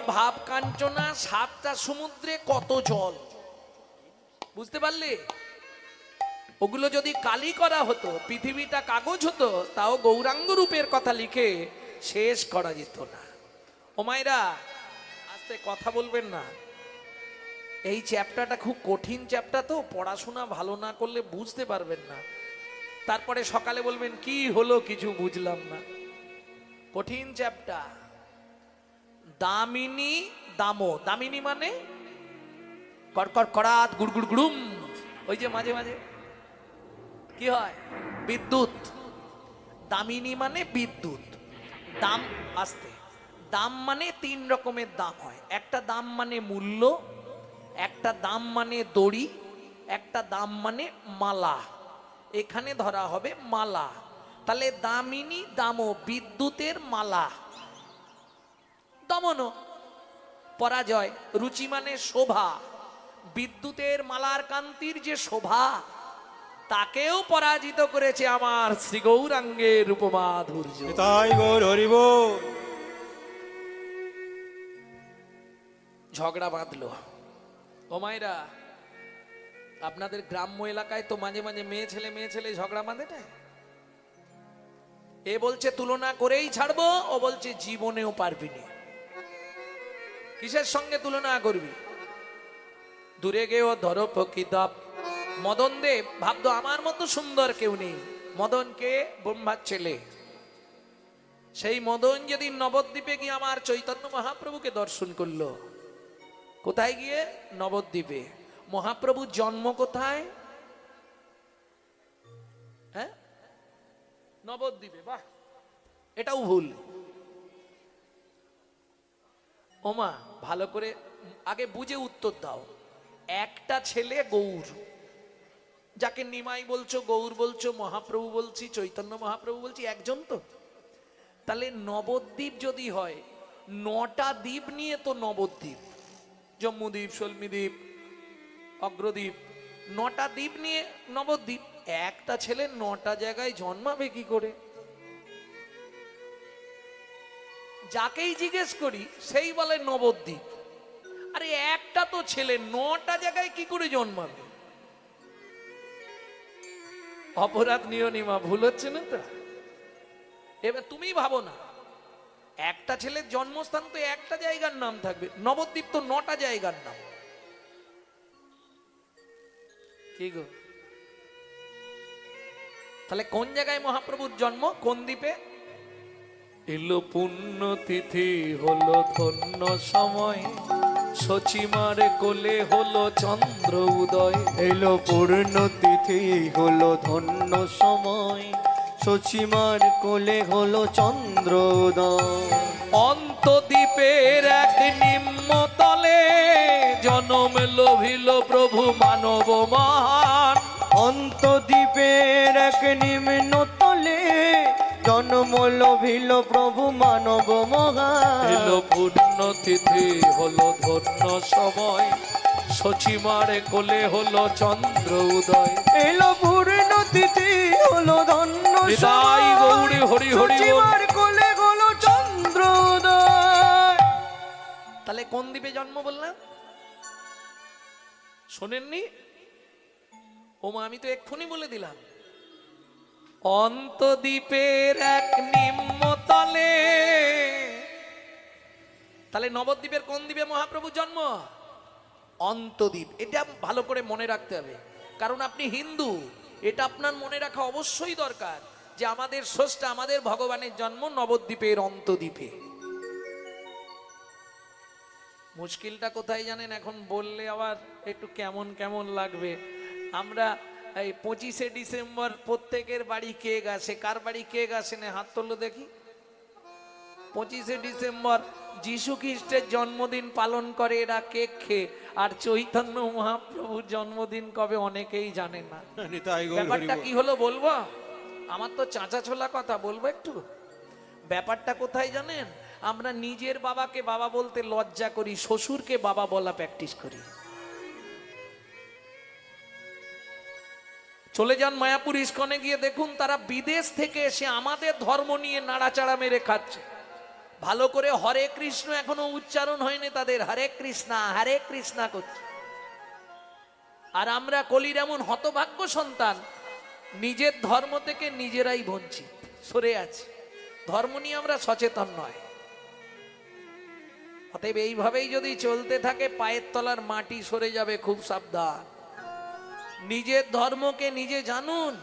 ভাব কাঞ্চনা, সাতটা সমুদ্রে কত জল, বুঝতে পারলে? ওগুলো যদি কালি করা হতো, পৃথিবীটা কাগজ হতো, তাও গৌরাঙ্গ রূপের কথা লিখে শেষ করা যেত না। ও মায়েরা, আস্তে কথা বলবেন না। এই চ্যাপ্টারটা খুব কঠিন চ্যাপ্টার, তো পড়াশোনা ভালো না করলে বুঝতে পারবেন না। তারপরে সকালে বলবেন কি হলো, কিছু বুঝলাম না। কঠিন চ্যাপ্টার। দামিনী দামো, দামিনী মানে কড়কড় কড়াত গুড়গুড় গুড়ুম, ওই যে মাঝে মাঝে কি হয়, বিদ্যুৎ। দামিনী মানে বিদ্যুৎ। দাম, আসতে, দাম মানে তিন রকমের দাম হয়। একটা দাম মানে মূল্য, একটা দাম মানে দড়ি, একটা দাম মানে মালা। এখানে ধরা হবে মালা। তাহলে দামিনী দামো, বিদ্যুতের মালা। দমন, পরাজয়। রুচি মানে শোভা। বিদ্যুতের মালার কান্তির যে শোভা, তাকেও পরাজিত করেছে আমার শ্রী গৌরাঙ্গের রূপমাধুর্য। তাই গৌর হরি বল। ঝগড়া বাঁধলো। ও মায়েরা, আপনাদের গ্রাম্য এলাকায় তো মাঝে মাঝে মেয়ে ছেলে ঝগড়া বাঁধে না? এ বলছে তুলনা করেই ছাড়বো, ও বলছে জীবনেও পারবি না। কিসের সঙ্গে তুলনা করবি? দূরে গেও ধরো প্রকৃতাপ। মদন দেব ভাবতো আমার মতো সুন্দর কেউ নেই। মদনকে ব্রহ্মার ছেলে। সেই মদন যেদিন নবদ্বীপে গিয়ে আমার চৈতন্য মহাপ্রভুকে দর্শন করলো। কোথায় গিয়ে? নবদ্বীপে। মহাপ্রভুর জন্ম কোথায়? হ্যাঁ, নবদ্বীপে। বাহ, এটাও ভুল। ওমা, ভালো করে আগে বুঝে উত্তর দাও। একটা ছেলে গৌর, যাকে নিমাই বলছো, গৌর বলছো, মহাপ্রভু বলছি, চৈতন্য মহাপ্রভু বলছি, একজন তো। তাহলে নবদ্বীপ যদি হয়, 9টা দ্বীপ নিয়ে তো নবদ্বীপ। জম্মুদ্বীপ, সলমিদ্বীপ, অগ্রদ্বীপ, 9টা দ্বীপ নিয়ে নবদ্বীপ। একটা ছেলে 9টা জায়গায় জন্মাবে কি করে? যাকেই জিজ্ঞেস করি সেই বলে নবদ্বীপ। আরে একটা তো ছেলে 9টা জায়গায় কি করে জন্মাবে? অপরাধ নিও নিমা, ভুল হচ্ছে না তো? এবার তুমি ভাবো না, একটা ছেলের জন্মস্থান তো একটা জায়গার নাম থাকবে, নবদ্বীপ তো 9টা জায়গার নাম। কি গো, তাহলে কোন জায়গায় মহাপ্রভুর জন্ম, কোন দ্বীপে? এলো পুণ্য তিথি, হলো ধন্য সময়, সচিমার কোলে হলো চন্দ্র উদয়। এলো পূর্ণ তিথি, হলো ধন্য সময়, সচিমার কোলে হলো চন্দ্রোদয়। অন্তদ্বীপের এক নিম্নতলে জনম লোভিল প্রভু মানব মহান। অন্তদ্বীপের এক নিম্ন তলে জন্ম লোভিল প্রভু মানব মহান। এলো পূর্ণ তিথি, হলো ধন্য সময়, সচিমার কোলে হলো চন্দ্র উদয়। এলো পূর্ণ তিথি, হলো ধন্য নিতাই গৌরী হরি হরি বল। সচিমার কোলে হলো চন্দ্রোদয়। তাহলে কোন দ্বীপে জন্ম বললাম? শোনেননি? ওমা, আমি তো এক্ষুনি বলে দিলাম। অন্তদ্বীপের এক নিম্নতলে। তাহলে নবদ্বীপের কোন দ্বীপে মহাপ্রভু জন্ম? অন্তদ্বীপ। এটা ভালো করে মনে রাখতে হবে, কারণ আপনি হিন্দু। এটা আপনার মনে রাখা অবশ্যই দরকার যে আমাদের স্রষ্টা, আমাদের ভগবানের জন্ম নবদ্বীপের অন্তদ্বীপে। মুশকিলটা কোথায় জানেন? এখন বললে আবার একটু কেমন কেমন লাগবে। আমরা এই 25শে ডিসেম্বর প্রত্যেকের বাড়ি কেক আসে। কার বাড়ি কেক আসে না? হাত তোলো দেখি। 25শে ডিসেম্বর যিশু খ্রিস্টের জন্মদিন পালন করে এরা কেক খেয়ে, আর চৈতন্য মহাপ্রভুর জন্মদিন কবে অনেকেই জানে না। ব্যাপারটা কি হলো বলবো? আমার তো চাঁচা ছোলা কথা বলবো একটু। ব্যাপারটা কোথায় জানেন? আমরা নিজের বাবাকে বাবা বলতে লজ্জা করি, শ্বশুরকে বাবা বলা প্র্যাকটিস করি। চলে যান মায়াপুর ইস্কনে গিয়ে দেখুন, তারা বিদেশ থেকে এসে আমাদের ধর্ম নিয়ে নাড়াচাড়া মেরে খাচ্ছে। ভালো করে হরে কৃষ্ণ এখনো উচ্চারণ হয়নি তাদের, হরে কৃষ্ণা করছে। আর আমরা কলির এমন হতভাগ্য সন্তান, নিজের ধর্ম থেকে নিজেরাই বঞ্চিত, সরে আছি, ধর্ম নিয়ে আমরা সচেতন নয়। অতএব এইভাবেই যদি চলতে থাকে পায়ের তলার মাটি সরে যাবে, খুব সাবধান। নিজের ধর্মকে নিজে জানুন,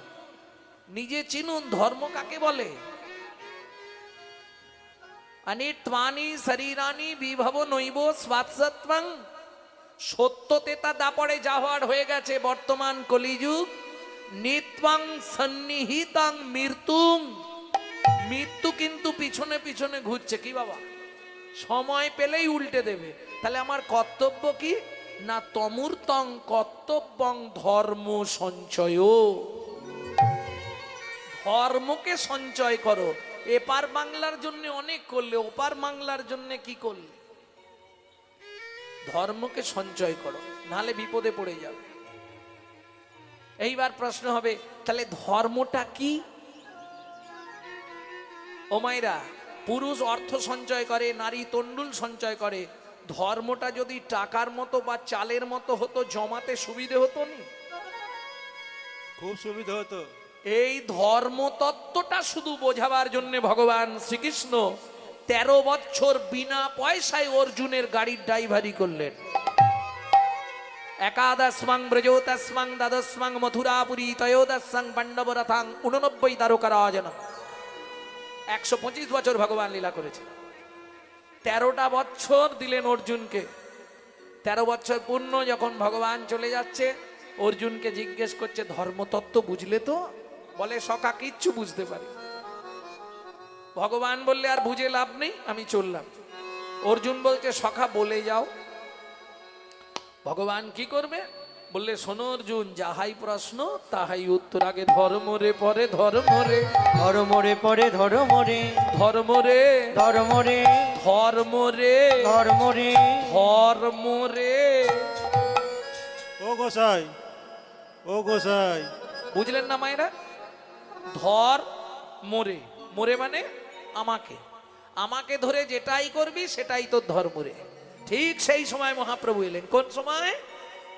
নিজে চিনুন, ধর্ম কাকে বলে। অনিত্বানি শরীরানি বিভব নৈব স্বাৎসত্বং, সত্য তেতা দাপড়ে যাওয়ার হয়ে গেছে বর্তমান কলিযুগ। নিত্বাং সন্নিহিতাং মৃত্যুং, মৃত্যু কিন্তু পিছনে পিছনে ঘুরছে। কি বাবা, সময় পেলেই উল্টে দেবে। তাহলে আমার কর্তব্য কি না, তমূর্তং কর্তব্যং ধর্ম সঞ্চয়, ধর্মকে সঞ্চয় করো। এপার বাংলার জন্য অনেক করলে, ওপার বাংলার জন্য কি করলে? ধর্মকে সঞ্চয় করো, নাহলে বিপদে পড়ে যাবে। এইবার প্রশ্ন হবে, তাহলে ধর্মটা কি? ও মায়েরা, পুরুষ অর্থ সঞ্চয় করে, নারী তন্ডুল সঞ্চয় করে। ধর্মটা যদি টাকার মতো বা চালের মতো হতো, জমাতে সুবিধে হতো নি? খুব সুবিধা হতো। এই ধর্ম তত্ত্বটা শুধু বোঝাবার জন্য ভগবান শ্রীকৃষ্ণ 13 বছর বিনা পয়সায় অর্জুনের গাড়ির ড্রাইভারি করলেন। একাদশমাং ব্রজোতস্মাং দ্বাদশমাং মথুরাপুরী ত্রয়োদশাং পাণ্ডবরথাং 89 দ্বারকারাজনম। 125 বছর ভগবান লীলা করেছে। 13টা বছর দিলেন অর্জুনকে। 13 বছর পূর্ণ যখন ভগবান চলে যাচ্ছে, অর্জুনকে জিজ্ঞেস করছে, ধর্মতত্ত্ব বুঝলে তো? বলে, সখা কিচ্ছু বুঝতে পারি। ভগবান বললে, আর বুঝে লাভ নেই, আমি চললাম। অর্জুন বলছে, সখা বলে যাও। ভগবান কি করবে? বললে, শোনো অর্জুন, যাহাই প্রশ্ন তাহাই উত্তর, আগে ধর্ম রে পরে ধর্ম রে, ধর্ম রে পরে ধর্ম রে, ধর্ম রে, ধর্ম রে, ধর্ম রে, ধর্ম রে। ধর্ম রে। ও গোসাই, ও গোসাই, বুঝলেন না মায়েরা? ধর মোরে, মোরে মানে আমাকে, আমাকে ধরে যেটাই করবি সেটাই তোর ধর্ম রে। ঠিক সেই সময় মহাপ্রভু এলেন। কোন সময়?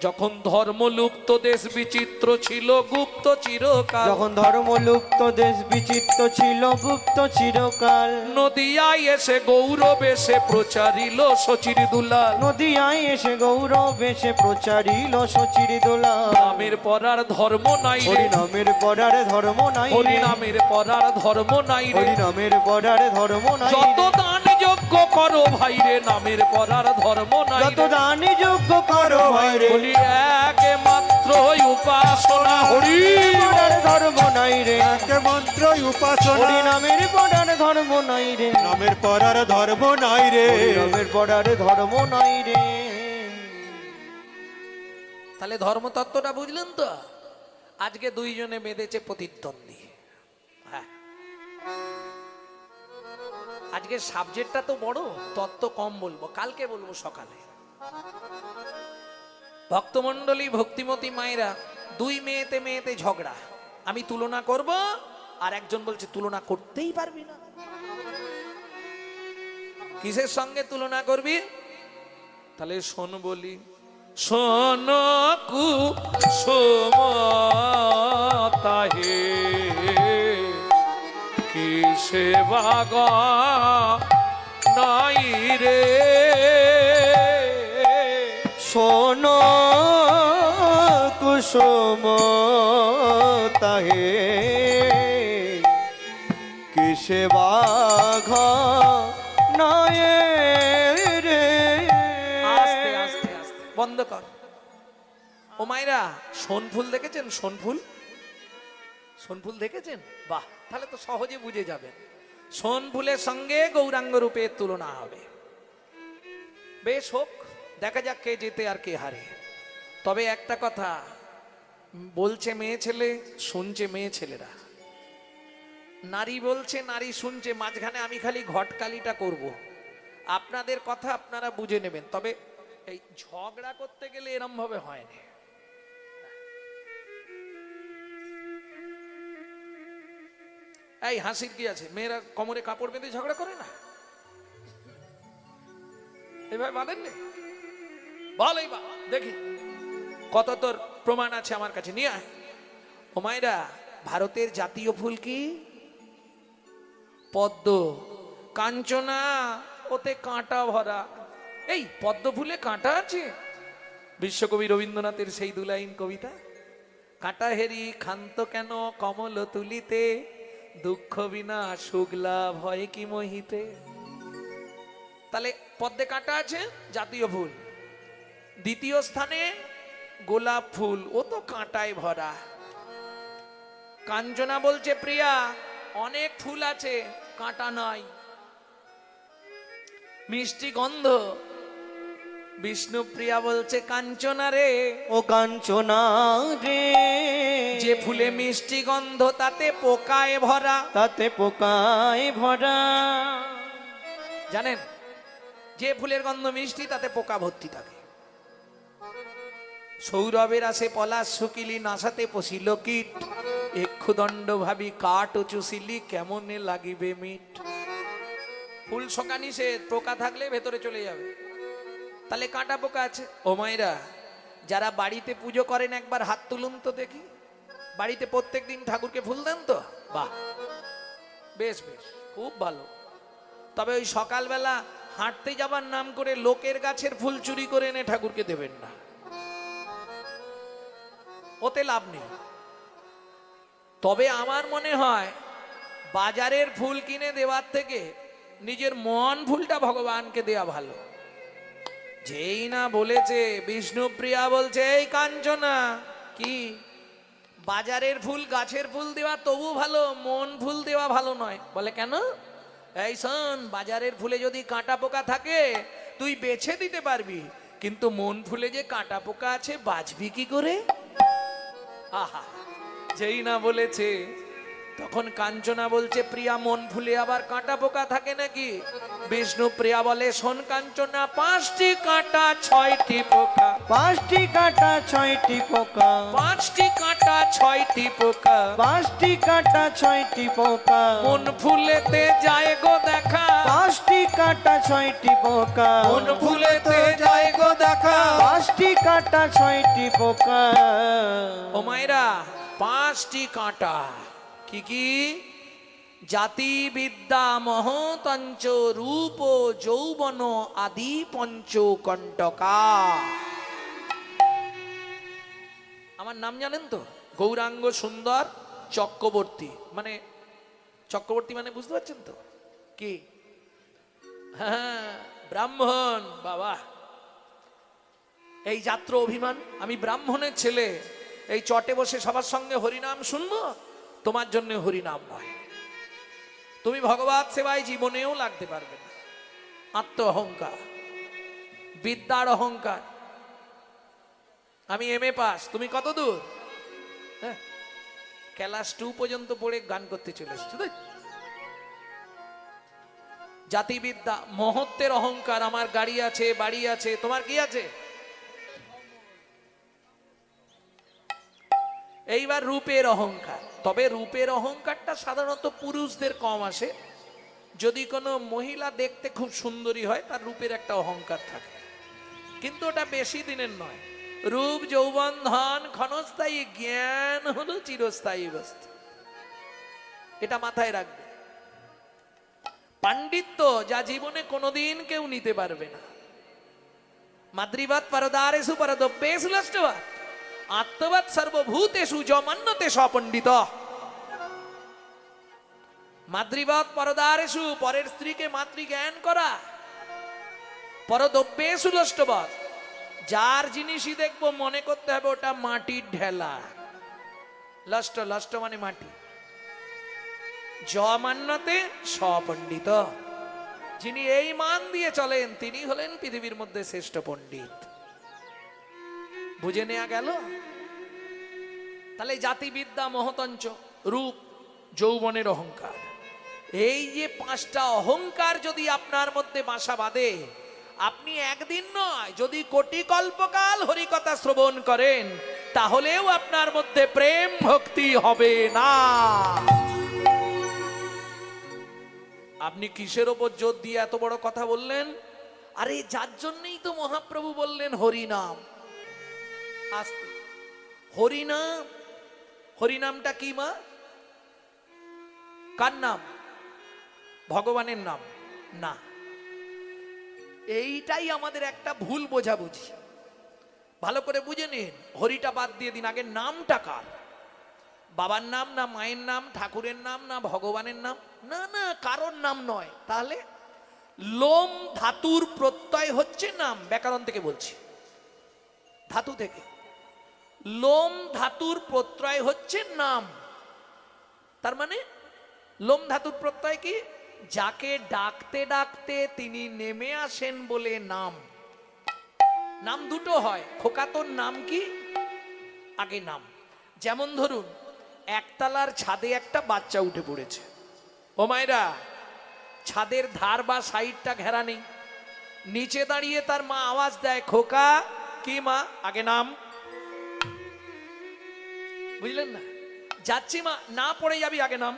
যখন ধর্ম লুপ্ত, দেশ বিচিত্র ছিল গুপ্ত চিরকাল। যখন ধর্ম লুপ্ত, দেশ বিচিত্র ছিল গুপ্ত চিরকাল। নদিয়ায় এসে গৌরব এসে প্রচারিল শচির দুলাল। নদিয়ায় এসে গৌরব এসে প্রচারিল শচির দোলাল। নামের পরার ধর্ম নাই রে, হরিনামের পরার ধর্ম নাই রে, হরিনামের পরার ধর্ম নাই রে। হরিনামের পরার ধর্ম নাই যত রে। দান যজ্ঞ করো ভাই রে, নামের পরার ধর্ম নাই যত রে। দানে যোগ্য করো ভাই রে, বলি একমাত্র উপাসনা হরি। পরার ধর্ম নাই রে, একে মন্ত্র উপাসনা, হরিনামের পরার ধর্ম নাই রে, নামের পরার ধর্ম নাই রে। হরিনামের পরার ধর্ম নাই রে। তাহলে ধর্মতত্ত্বটা বুঝলেন তো? আজকে দুইজনে বেঁধেছে প্রতিদ্বন্দ্বী। হ্যাঁ, আজকে সাবজেক্টটা তো বড়, তত্ত্ব কম বলবো, কালকে বলবো সকালে। ভক্তমণ্ডলী, ভক্তিমতী মায়েরা, দুই মেয়েতে মেয়েতে ঝগড়া। আমি তুলনা করব, আর একজন বলছে তুলনা করতেই পারবি না। কিসের সঙ্গে তুলনা করবি? তাহলে শোন বলি, শোন কুসুমতাহে কিসে বাগা নাই রে। শোনো কুসুম তাহে কিসে বাঘ নয় রে। আস্তে আস্তে আস্তে বন্ধ কর। ও মাইরা, সোনফুল দেখেছেন? সোনফুল, সোনফুল দেখেছেন? বাহ, তাহলে তো সহজে বুঝে যাবেন। সোনফুলের সঙ্গে গৌরাঙ্গ রূপের তুলনা হবে। বেশ হোক, দেখা যাক কে জিতে আর কে হারে। তবে একটা কথা বলছে মেয়ে ছেলে, শুনছে মেয়ে ছেলেরা। নারী বলছে, নারী শুনছে, মাঝখানে আমি খালি ঘটকালিটা করব। আপনাদের কথা আপনারা বুঝে নেবেন। তবে এই ঝগড়া করতে গেলে এরম ভাবে হয় না। এই হাসির কি আছে? মেয়েরা কোমরে কাপড় বেঁধে ঝগড়া করে না? এইভাবে বাঁধেননি? বল এইবার দেখি কত তোর প্রমাণ আছে আমার কাছে, নিয়ে আয়। ও মায়েরা, ভারতের জাতীয় ফুল কি? পদ্ম। কাঞ্চনা, ওতে কাঁটা ভরা। এই পদ্ম ফুলে কাঁটা আছে? বিশ্বকবি রবীন্দ্রনাথের সেই দুলাইন কবিতা, কাঁটা হেরি ক্ষান্ত কেন কমল তুলিতে, দুঃখ বিনা সুখ লাভ হয় কি মোহিতে। তাহলে পদ্মে কাঁটা আছে, জাতীয় ফুল। দ্বিতীয় স্থানে গোলাপ ফুল, ও তো কাঁটায় ভরা। কাঞ্চনা বলছে প্রিয়া অনেক ফুল আছে, কাঁটা নাই। মিষ্টি গন্ধ, বিষ্ণুপ্রিয়া বলছে কাঞ্চনা রে, ও কাঞ্চনা রে, যে ফুলে মিষ্টি গন্ধ তাতে পোকায় ভরা। তাতে পোকায় ভরা। জানেন, যে ফুলের গন্ধ মিষ্টি তাতে পোকা ভর্তি থাকে। সৌরভের আসে পলাশ শুকিলি, নাসাতে পশিল কীট, এক্ষুদণ্ড ভাবি কাঠ ও চুষিলি, কেমনে লাগিবে মিট। ফুল শোকানি সে, পোকা থাকলে ভেতরে চলে যাবে। তাহলে কাঁটা পোকা আছে। ও মায়েরা, যারা বাড়িতে পুজো করেন একবার হাত তুলুন তো দেখি। বাড়িতে প্রত্যেক দিন ঠাকুরকে ফুল দেন তো? বাহ, বেশ বেশ, খুব ভালো। তবে ওই সকালবেলা হাঁটতে যাবার নাম করে লোকের গাছের ফুল চুরি করে এনে ঠাকুরকে দেবেন না, ওতে লাভ নেই। তবে আমার মনে হয় বাজারের ফুল কিনে দেওয়ার থেকে নিজের মন ফুলটা ভগবানকে দেয়া ভালো। যেই না বলেছে বিষ্ণুপ্রিয়া বলছে এই কাঞ্চনা, কি বাজারের ফুল গাছের ফুল দেওয়া তবু ভালো, মন ফুল দেওয়া ভালো নয়। বলে কেন? এই শোন, বাজারের ফুলে যদি কাঁটা পোকা থাকে তুই বেছে দিতে পারবি, কিন্তু মন ফুলে যে কাঁটা পোকা আছে বাঁচবি কি করে? আহা, যেই না বলেছে তখন কাঞ্চনা বলছে প্রিয়া মন ফুলে আবার কাঁটা পোকা থাকে নাকি? বিষ্ণু প্রিয়া বলে শোন কাঞ্চনা, 5টি কাঁটা 6টি পোকা। 5টি কাঁটা 6টি পোকা। 5টি কাঁটা 6টি পোকা। 5টি কাঁটা 6টি পোকা। মন ফুলেতে যায় গো দেখা। 5টি কাঁটা 6টি পোকা। মন ফুলেতে যায় গো দেখা। 5টি কাঁটা 6টি পোকা। ও মায়েরা, 5টি কাঁটা কি কি? জাতি বিদ্যা মহতঞ্চ, রূপ যৌবন আদি পঞ্চ কণ্টকা। আমার নাম জানেন তো? গৌরাঙ্গ সুন্দর চক্রবর্তী। মানে চক্রবর্তী মানে বুঝতে পারছেন তো কি? হ্যাঁ, ব্রাহ্মণ বাবা। এই যাত্র অভিমান, আমি ব্রাহ্মণের ছেলে, এই চটে বসে সবার সঙ্গে হরিনাম শুনবো? তোমার জন্য হরিনাম নয়। তুমি ভগবত সেবায় জীবনেও লাগতে পারবে না। আত্ম অহংকার, বিদ্যার অহংকার। আমি MA পাস, তুমি কত দূর? হ্যাঁ, ক্লাস 2 পর্যন্ত পড়ে গান করতে চলে এসেছো। জাতিবিদ্যা, মহত্বের অহংকার। আমার গাড়ি আছে, বাড়ি আছে, তোমার কি আছে? এইবার রূপের অহংকার। তবে রূপের অহংকারটা সাধারণত পুরুষদের কম আসে। যদি কোনো মহিলা দেখতে খুব সুন্দরী হয় তার রূপের একটা অহংকার থাকে, কিন্তু ওটা বেশি দিনের নয়। রূপ যৌবন ধন ক্ষণস্থায়ী, জ্ঞান হলো চিরস্থায়ী বস্তু। এটা মাথায় রাখবে। পাণ্ডিত্য যা জীবনে কোনোদিন কেউ নিতে পারবে না। মাদ্রিবাদ পরদারেষু পরদব্যেষু লষ্টবাদ, আত্মবাদ সর্বভূতেষু য মন্যতে স পণ্ডিত। মাদ্রিবাদ পরদারেষু, পরের স্ত্রীকে মাতৃ জ্ঞান করা। পরদব্যেষু লষ্টবাদ, যার জিনিসই দেখবো মনে করতে হবে ওটা মাটির ঢেলা। লষ্ট, লষ্ট মানে মাটি। য মান্যতে স পণ্ডিত, যিনি এই মান দিয়ে চলেন তিনি হলেন পৃথিবীর মধ্যে শ্রেষ্ঠ পণ্ডিত। বুঝে নেওয়া গেল? তাহলে জাতিবিদ্যা মহতঞ্চ, রূপ যৌবনের অহংকার, এই যে 5টা অহংকার যদি আপনার মধ্যে বাসা বাঁধে, আপনি একদিন নয় যদি কোটি কল্পকাল হরিকথা শ্রবণ করেন তাহলেও আপনার মধ্যে প্রেম ভক্তি হবে না। আপনি কিসের ওপর জোর দিয়ে এত বড় কথা বললেন? আরে যার জন্যই তো মহাপ্রভু বললেন হরিনাম। আস্তে, হরিনাম। হরিনামটা কি মা? কার নাম? ভগবানের নাম না। এইটাই আমাদের একটা ভুল বোঝাবুঝি। ভালো করে বুঝে নিন, হরিটা বাদ দিয়ে দিন, আগে নামটা কার? বাবার নাম না মায়ের নাম, ঠাকুরের নাম না ভগবানের নাম? না না, কারোর নাম নয়। তাহলে লোম ধাতুর প্রত্যয় হচ্ছে নাম। ব্যাকরণ থেকে বলছি, ধাতু থেকে। লোম ধাতুর প্রত্যয় হচ্ছে নাম। তার মানে লোম ধাতুর প্রত্যয় কি? যাকে ডাকতে ডাকতে তিনি নেমে আসেন বলে নাম। নাম দুটো হয়। খোকা তোর নাম কি? আগে নাম। যেমন ধরুন, একতলার ছাদে একটা বাচ্চা উঠে পড়েছে। ও মায়েরা, ছাদের ধার বা সাইডটা ঘেরা নেই। নিচে দাঁড়িয়ে তার মা আওয়াজ দেয়, খোকা। কি মা? আগে নাম। বুঝলেন না? যাচ্ছি মা, না পড়ে যাবি, আগে নাম।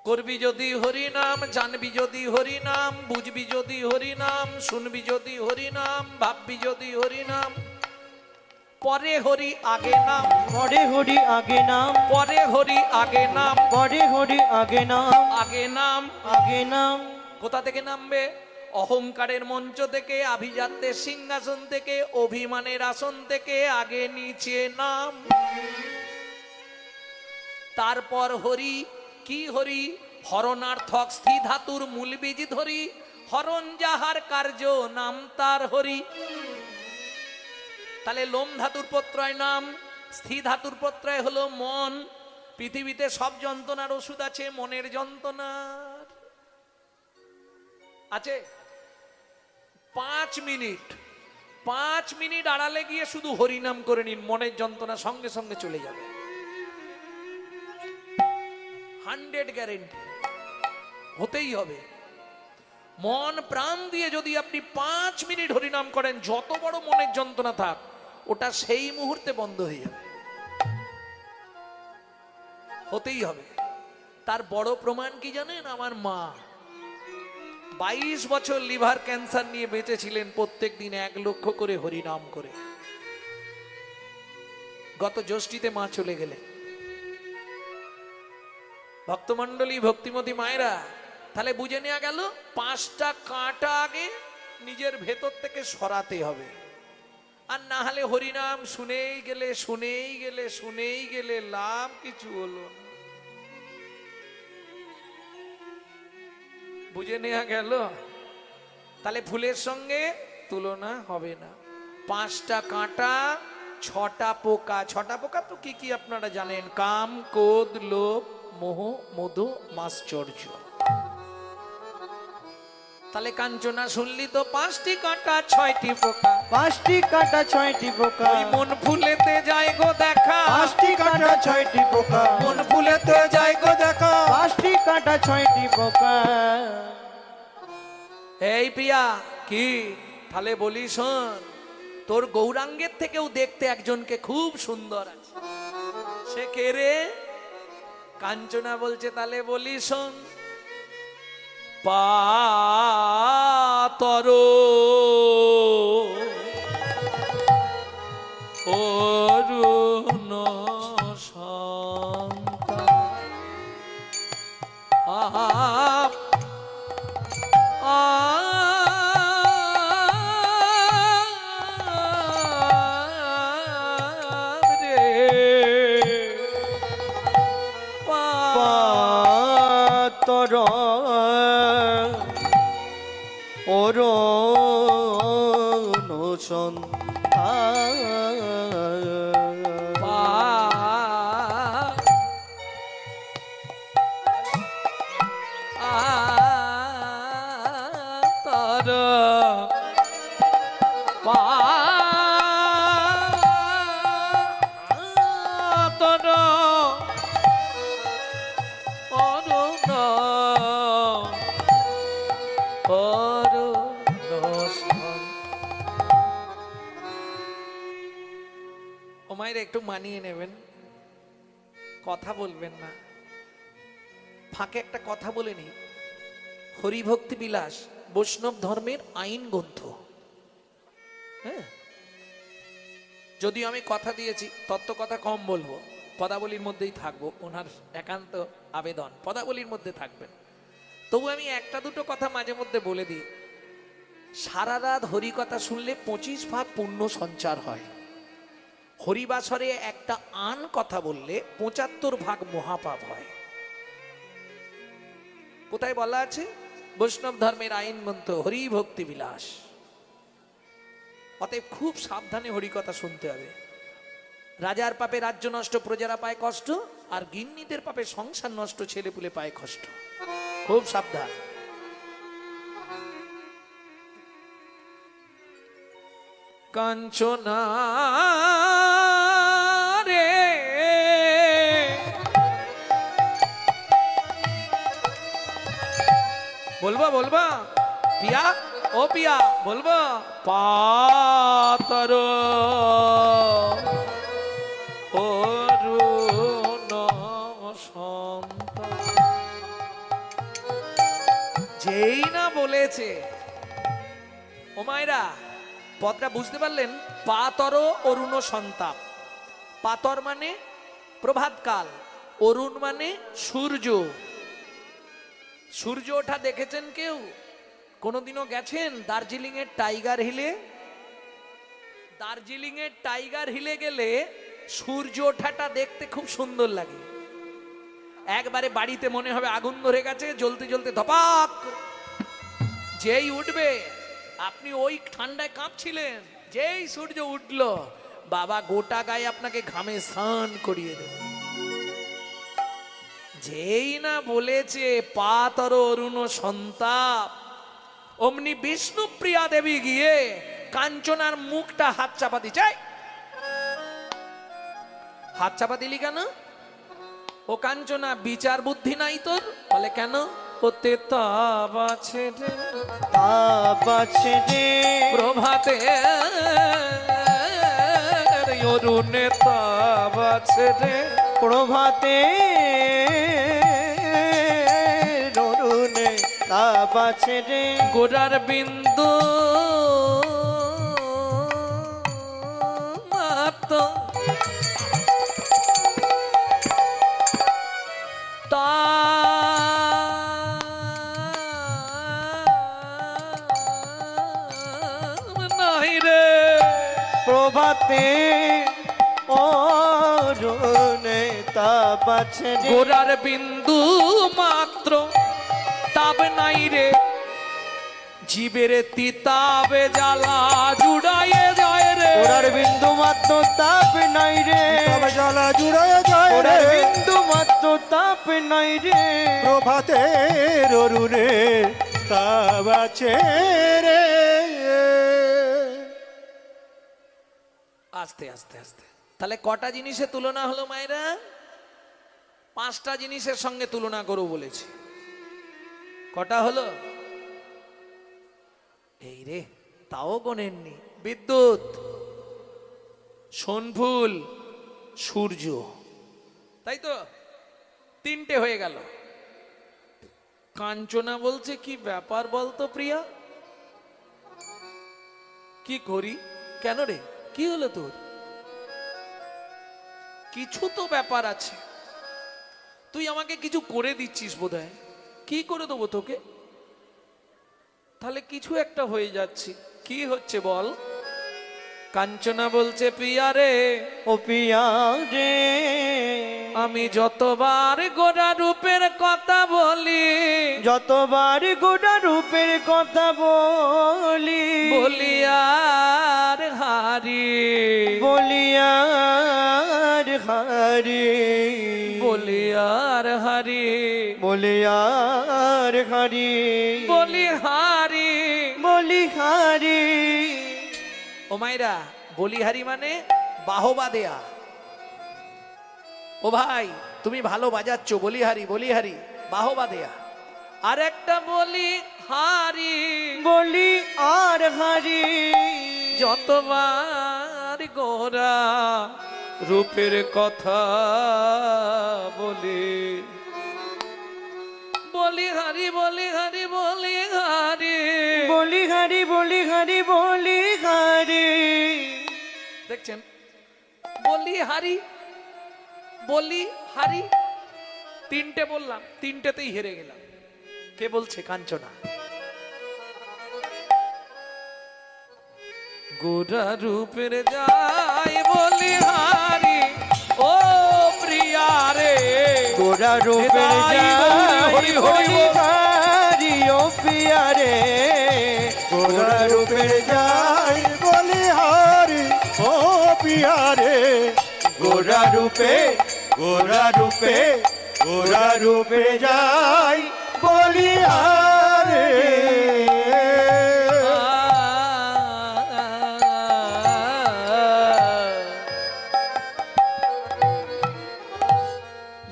করবি যদি হরি নাম, জানবি যদি হরি নাম, বুঝবি যদি হরি নাম, শুনবি যদি হরি নাম, ভাববি যদি হরি নাম, পরে হরি আগে নাম। পরে হরি আগে নাম, পরে হরি আগে নাম। পরে হরি আগে নাম, আগে নাম। আগে নাম। কোথা থেকে নামবে? অহংকারের মঞ্চ থেকে, আভিজাত্যের সিংহাসন থেকে, অভিমানের আসন থেকে আগে নিচে নাম। তারপর হরি। কি হরি? হরণার্থক স্থি ধাতুর মূল বীজ ধরি, হরণ যাহার কার্য নাম তার হরি। তাহলে লোম ধাতুর প্রত্যয় নাম, স্থি ধাতুর প্রত্যয় হলো মন। পৃথিবীতে সব যন্ত্রণার ওষুধ আছে, মনের যন্ত্রণার আছে। 5 মিনিট আড়ালে গিয়ে শুধু হরিনাম করে নিন, মনের যন্ত্রণা সঙ্গে সঙ্গে চলে যাবে। 100 গ্যারেন্টি। হতেই হবে। মন প্রাণ দিয়ে যদি আপনি 5 মিনিট হরিনাম করেন, যত বড় মনের যন্ত্রণা থাক, ওটা সেই মুহূর্তে বন্ধ হয়ে যাবে। হতেই হবে। তার বড় প্রমাণ কি জানেন? আমার মা 22 বছর লিভার ক্যান্সার নিয়ে বেঁচেছিলেন, প্রত্যেক দিন 1 লক্ষ করে হরিনাম করে। গত জ্যৈষ্ঠীতে মা চলে গেলেন। ভক্তমণ্ডলী, ভক্তিমতী মায়েরা, তাহলে বুঝে নেওয়া গেল 5টা কাঁটা আগে নিজের ভেতর থেকে সরাতে হবে। আর না হলে হরিনাম শুনেই গেলে শুনেই গেলে শুনেই গেলে লাভ কিছু হলো না। বুঝে নেওয়া গেল? তাহলে ফুলের সঙ্গে তুলনা হবে না। 5টা কাঁটা, 6টা পোকা। 6টা পোকা তো কি কি আপনারা জানেন? কাম, ক্রোধ, লোভ, মোহ, মধু, মাশ্চর্য। তাহলে কাঞ্চনা শুনলি তো 5টি কাঁটা 6টি পোকা। 5টি কাঁটা 6টি পোকা। ওই মন ফুলেতে যায় গো দেখা। 5টি কাঁটা 6টি পোকা। মন ফুলেতে যায় গো দেখা। 5টি কাঁটা 6টি পোকা। এই প্রিয়া, কি? তাহলে বলি শোন, তোর গৌরাঙ্গের থেকেও দেখতে একজনকে খুব সুন্দর আছে। সে কে রে? কাঞ্চনা বলছে। তাহলে বলি শোন, পাতর অরুণ সন্তান পাতর অরুণ সন্তান। ও মায়ের একটু মানিয়ে নেবেন, কথা বলবেন না। ফাঁকে একটা কথা বলে নি। হরিভক্তি বিলাস বৈষ্ণব ধর্মের আইন গ্রন্থ। হ্যাঁ, যদিও আমি কথা দিয়েছি তত্ত্ব কথা কম বলবো, পদাবলীর মধ্যেই থাকবো, ওনার একান্ত আবেদন পদাবলীর মধ্যে থাকবেন। তবু আমি একটা দুটো কথা মাঝে মধ্যে বলে দিই। সারা রাত হরি কথা শুনলে 25 ভাগ পুণ্য সঞ্চার হয়। হরিবাসরে একটা আন কথা বললে 75 ভাগ মহাপাপ হয়। কোথায় বলা আছে? বৈষ্ণব ধর্মের আইন গ্রন্থ হরি ভক্তি বিলাস। অতএব খুব সাবধানে হরি কথা শুনতে হবে। রাজার পাপে রাজ্য নষ্ট, প্রজারা পায় কষ্ট, আর গিন্নিদের পাপে সংসার নষ্ট, ছেলেপুলে পায় কষ্ট। খুব সাবধান। কাঞ্চনা রে বলবা পিয়া, ও পিয়া বলবা, পাতর অরুণ সন্তান। যেই না বলেছে, ও মায়েরা পদটা বুঝতে পারলেন? পাতর অরুণ সন্তাপ। পাতর মানে প্রভাতকাল, অরুণ মানে সূর্য। সূর্য ওঠা দেখেছেন কেউ? কোনোদিনও গেছেন দার্জিলিং এর টাইগার হিলে? দার্জিলিং এর টাইগার হিলে গেলে সূর্য ওঠাটা দেখতে খুব সুন্দর লাগে। একবারে বাড়িতে মনে হবে আগুন ধরে গেছে, জ্বলতে জ্বলতে ধপাক করে। যেই উঠবে, আপনি ওই ঠান্ডায় কাঁপছিলেন, যেই সূর্য উঠলো, বাবা গোটা গায়ে আপনাকে ঘামে স্নান করিয়ে দেবে। যেই না বলেছে পাতর অরুণ সন্তাপ, অমনি বিষ্ণুপ্রিয়া দেবী গিয়ে কাঞ্চনার মুখটা হাত চাপা দিচ্ছে। হাত চাপা দিলি কেন? ও কাঞ্চনা, বিচার বুদ্ধি নাই তোর? বলে কেন? ওতে তাপ আছে রে, তাপ আছে রে, প্রভাতে অরুণে তাপ আছে রে, প্রভাতে অরুণে তাপ আছে রে, গোড়ার বিন্দু মাত্র নাই রে, প্রভাতে অরুণে তাপ আছে রে, গোড়ার বিন্দু মাত্র তাপ নাই রে, জীবের তিতাবে জ্বালা জুড়াইয়ে যায় রে, গোড়ার বিন্দু মাত্র তাপ নাই রে, তবে জ্বালা জুড়ায় যায় রে, গোড়ার বিন্দু মাত্র তাপ নাই রে, প্রভাতের অরুণে তাপ আছে রে। আস্তে আস্তে আস্তে। তাহলে কটা জিনিসের তুলনা হলো মায়েরা? 5টা জিনিসের সঙ্গে তুলনা করো বলেছি। কটা হলো? এই রে, তাও গোনেননি। বিদ্যুৎ, সোনফুল, সূর্য, তাই তো? 3টে হয়ে গেল। কাঞ্চনা বলছে, কি ব্যাপার বলতো প্রিয়া, কি করি? কেন রে, কি হলো তোর? কিছু তো ব্যাপার আছে, তুই আমাকে কিছু করে দিচ্ছিস বোধহয়। কি করে দেবো তোকে? তাহলে কিছু একটা হয়ে যাচ্ছে, কি হচ্ছে বল? কাঞ্চনা বলছে, প্রিয়া রে, ও পিয়া রে, আমি যতবার গোরা রূপের কথা বলি, যতবার গোটা রূপের কথা বলি, বলি আর হারি, বলিয়ার হারি, বলিয়ার হারি, বলিয়ার হারি, বলি হারি, বলি হারি। ও মাইরা, বলিহারি মানে বাহবা দেয়া। ও ভাই, তুমি ভালো বাজাচ্ছ, বলিহারি, বলিহারি বাহবা দেয়া। আর একটা বলি হারি, বলি আর হারি, যতবার গোরা রূপের কথা বলি, বলি হারি, বলি হারি, বল বলিহারি বলিহারি। দেখছেন, বলি হারি বলি হারি, তিনটে বললাম, তিনটেতেই হেরে গেলাম। কে বলছে? কাঞ্চনা। গোরা রূপের যাই বলি হারি, ও প্রিয়া রে। গোরা রূপের হৃদয় যাই হরি হরি বলিহারি ও প্রিয়া রে। গোরা রূপের যাই বলিহারি ও পিয়া রে। গোরা রূপে গোরা রূপে গোরা রূপে যাই বলিহারি।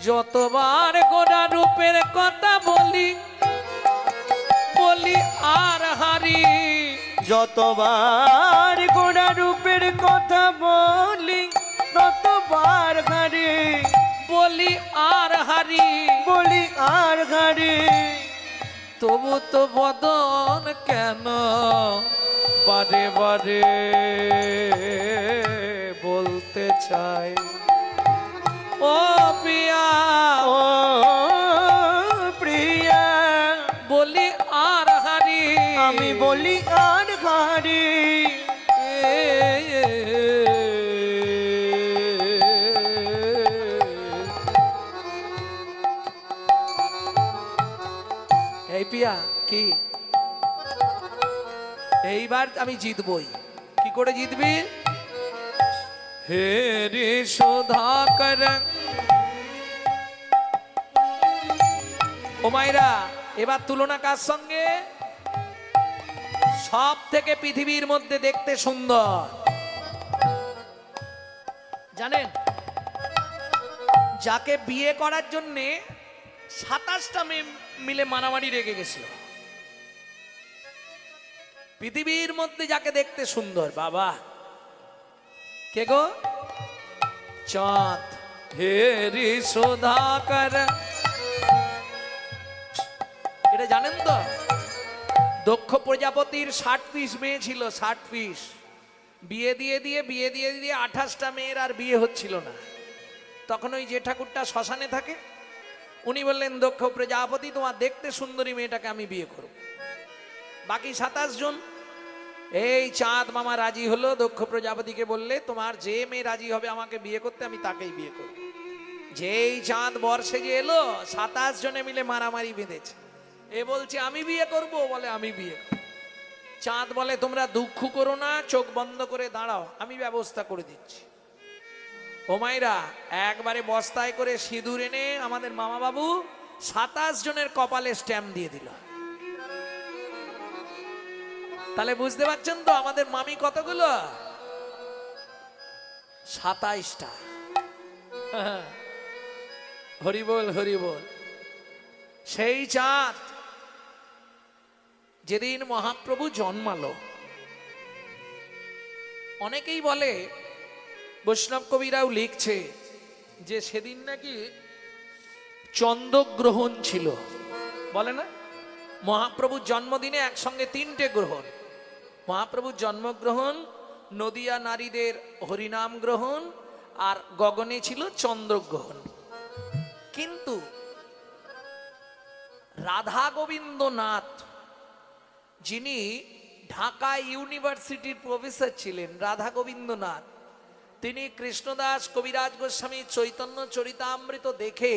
যতবার গোরা রূপের কথা বলি বলি আর হারি, যতবার গোরা রূপের কথা বলি ততবার হারি। বলি আর হারি, বলি আর হারি। তবু তো বদন কেন বারে বারে বলতে চাই, ও প্রিয়া ও প্রিয়া, বলি আর হারি। আমি বলি আর হারি। এই পিয়া কি, এইবার আমি জিতবই। কি করে জিতবি? হে রে সুধাকর। ও মাইরা, এবার তুলনা কার সঙ্গে? সব থেকে পৃথিবীর মধ্যে দেখতে সুন্দর, জানেন, যাকে বিয়ে করার জন্যে 27টা মেয়ে মিলে মারামারি রেগে গেছিল। পৃথিবীর মধ্যে যাকে দেখতে সুন্দর, বাবা কে গো? চাঁদ। হে রে সুধাকর। এটা জানেন তো, দক্ষ প্রজাপতির 60 পিস মেয়ে ছিল, 60 পিস। বিয়ে দিয়ে দিয়ে 28টা মেয়ের আর বিয়ে হচ্ছিল না। তখন ওই যে ঠাকুরটা শ্মশানে থাকে, উনি বললেন, দক্ষ প্রজাপতি, তোমার দেখতে সুন্দরী মেয়েটাকে আমি বিয়ে করব। বাকি 27 জন, এই চাঁদ মামা রাজি হলো। দক্ষ প্রজাপতিকে বললে, তোমার যে মেয়ে রাজি হবে আমাকে বিয়ে করতে, আমি তাকেই বিয়ে করব। যেই চাঁদ বর্ষে যে এলো, 27 জনে মিলে মারামারি বেঁধেছে। এ বলছে আমি বিয়ে করব, বলে আমি বিয়ে করব। চাঁদ বলে, তোমরা দুঃখ করো না, চোখ বন্ধ করে দাঁড়াও, আমি ব্যবস্থা করে দিচ্ছি। ও মাইরা, একবারে বস্তায় করে সিঁদুর এনে আমাদের মামা বাবু 27 জনের কপালে স্ট্যাম্প দিয়ে দিল। তাহলে বুঝতে পারছেন তো আমাদের মামি কতগুলো? 27টা। হরি বল হরি বল। সেই চাঁদ যেদিন মহাপ্রভু জন্মালো, অনেকেই বলে, বৈষ্ণব কবিরাও লিখছে যে সেদিন নাকি চন্দ্রগ্রহণ ছিল। বলে না, মহাপ্রভুর জন্মদিনে একসঙ্গে 3টে গ্রহণ। মহাপ্রভুর জন্মগ্রহণ, নদিয়া নারীদের হরিনাম গ্রহণ, আর গগনে ছিল চন্দ্রগ্রহণ। কিন্তু রাধা গোবিন্দনাথ, যিনি ঢাকা ইউনিভার্সিটির প্রফেসর ছিলেন, রাধা গোবিন্দনাথ, তিনি কৃষ্ণদাস কবিরাজ গোস্বামী চৈতন্য চরিতামৃত দেখে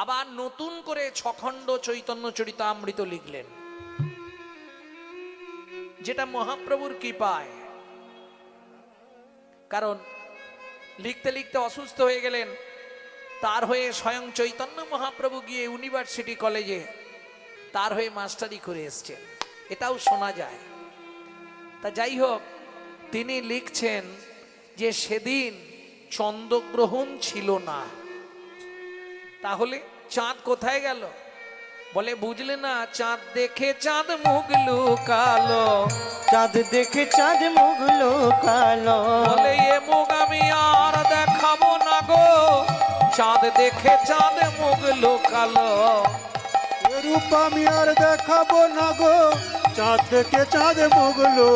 আবার নতুন করে 6 খণ্ড চৈতন্য চরিতামৃত লিখলেন, যেটা মহাপ্রভুর কৃপায়। কারণ লিখতে লিখতে অসুস্থ হয়ে গেলেন, তার হয়ে স্বয়ং চৈতন্য মহাপ্রভু গিয়ে ইউনিভার্সিটি কলেজে তার হয়ে মাস্টারি করে এসছেন, এটাও শোনা যায়। তা যাই হোক, তিনি লিখছেন যে সেদিন চন্দ্রগ্রহণ ছিল না। তাহলে চাঁদ কোথায় গেল? বলে, বুঝলে না, চাঁদ দেখে চাঁদ মুখ লুকালো। চাঁদ দেখে চাঁদ মুখ লুকালো। বলে, এ মুখ আমি আর দেখাবো না গো, চাঁদ দেখে চাঁদ মুখ লুকালো। এ রূপ আমি আর দেখাবো না গো, চাঁদ থেকে চাঁদ মুগলো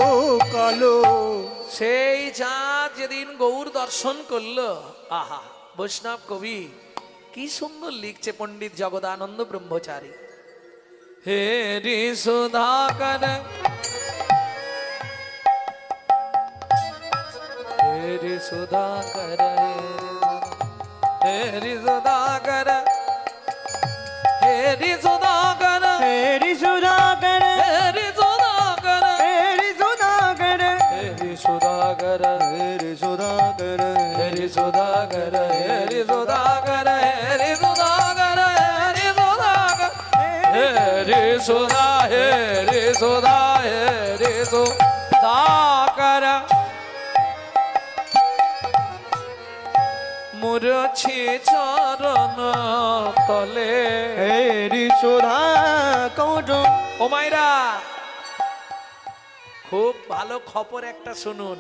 কালো। সেই চাঁদ যেদিন গৌর দর্শন করলো, আহা, বৈষ্ণব কবি কি সুন্দর লিখছে পণ্ডিত জগদানন্দ ব্রহ্মচারী। হে রে সুধাকর, হে রে সুধাকর, হে রে সুধাকর, হে রে সুধাকর, হেরি সুধাকর, হে রে সুধাকর, হেরি সুধাকর, হে রে সুধাকর, হেরি সুধাকর, হে রে সুধাকর, হে রে সুধাকর, হে রে সুধাকর, হে রে সুধাকর, হে রে সুধা, হে রে সুধাকর। মুরছি চরণ তলে। হেরি সুধাকর। ও মাইরা, খুব ভালো খবর একটা শুনুন।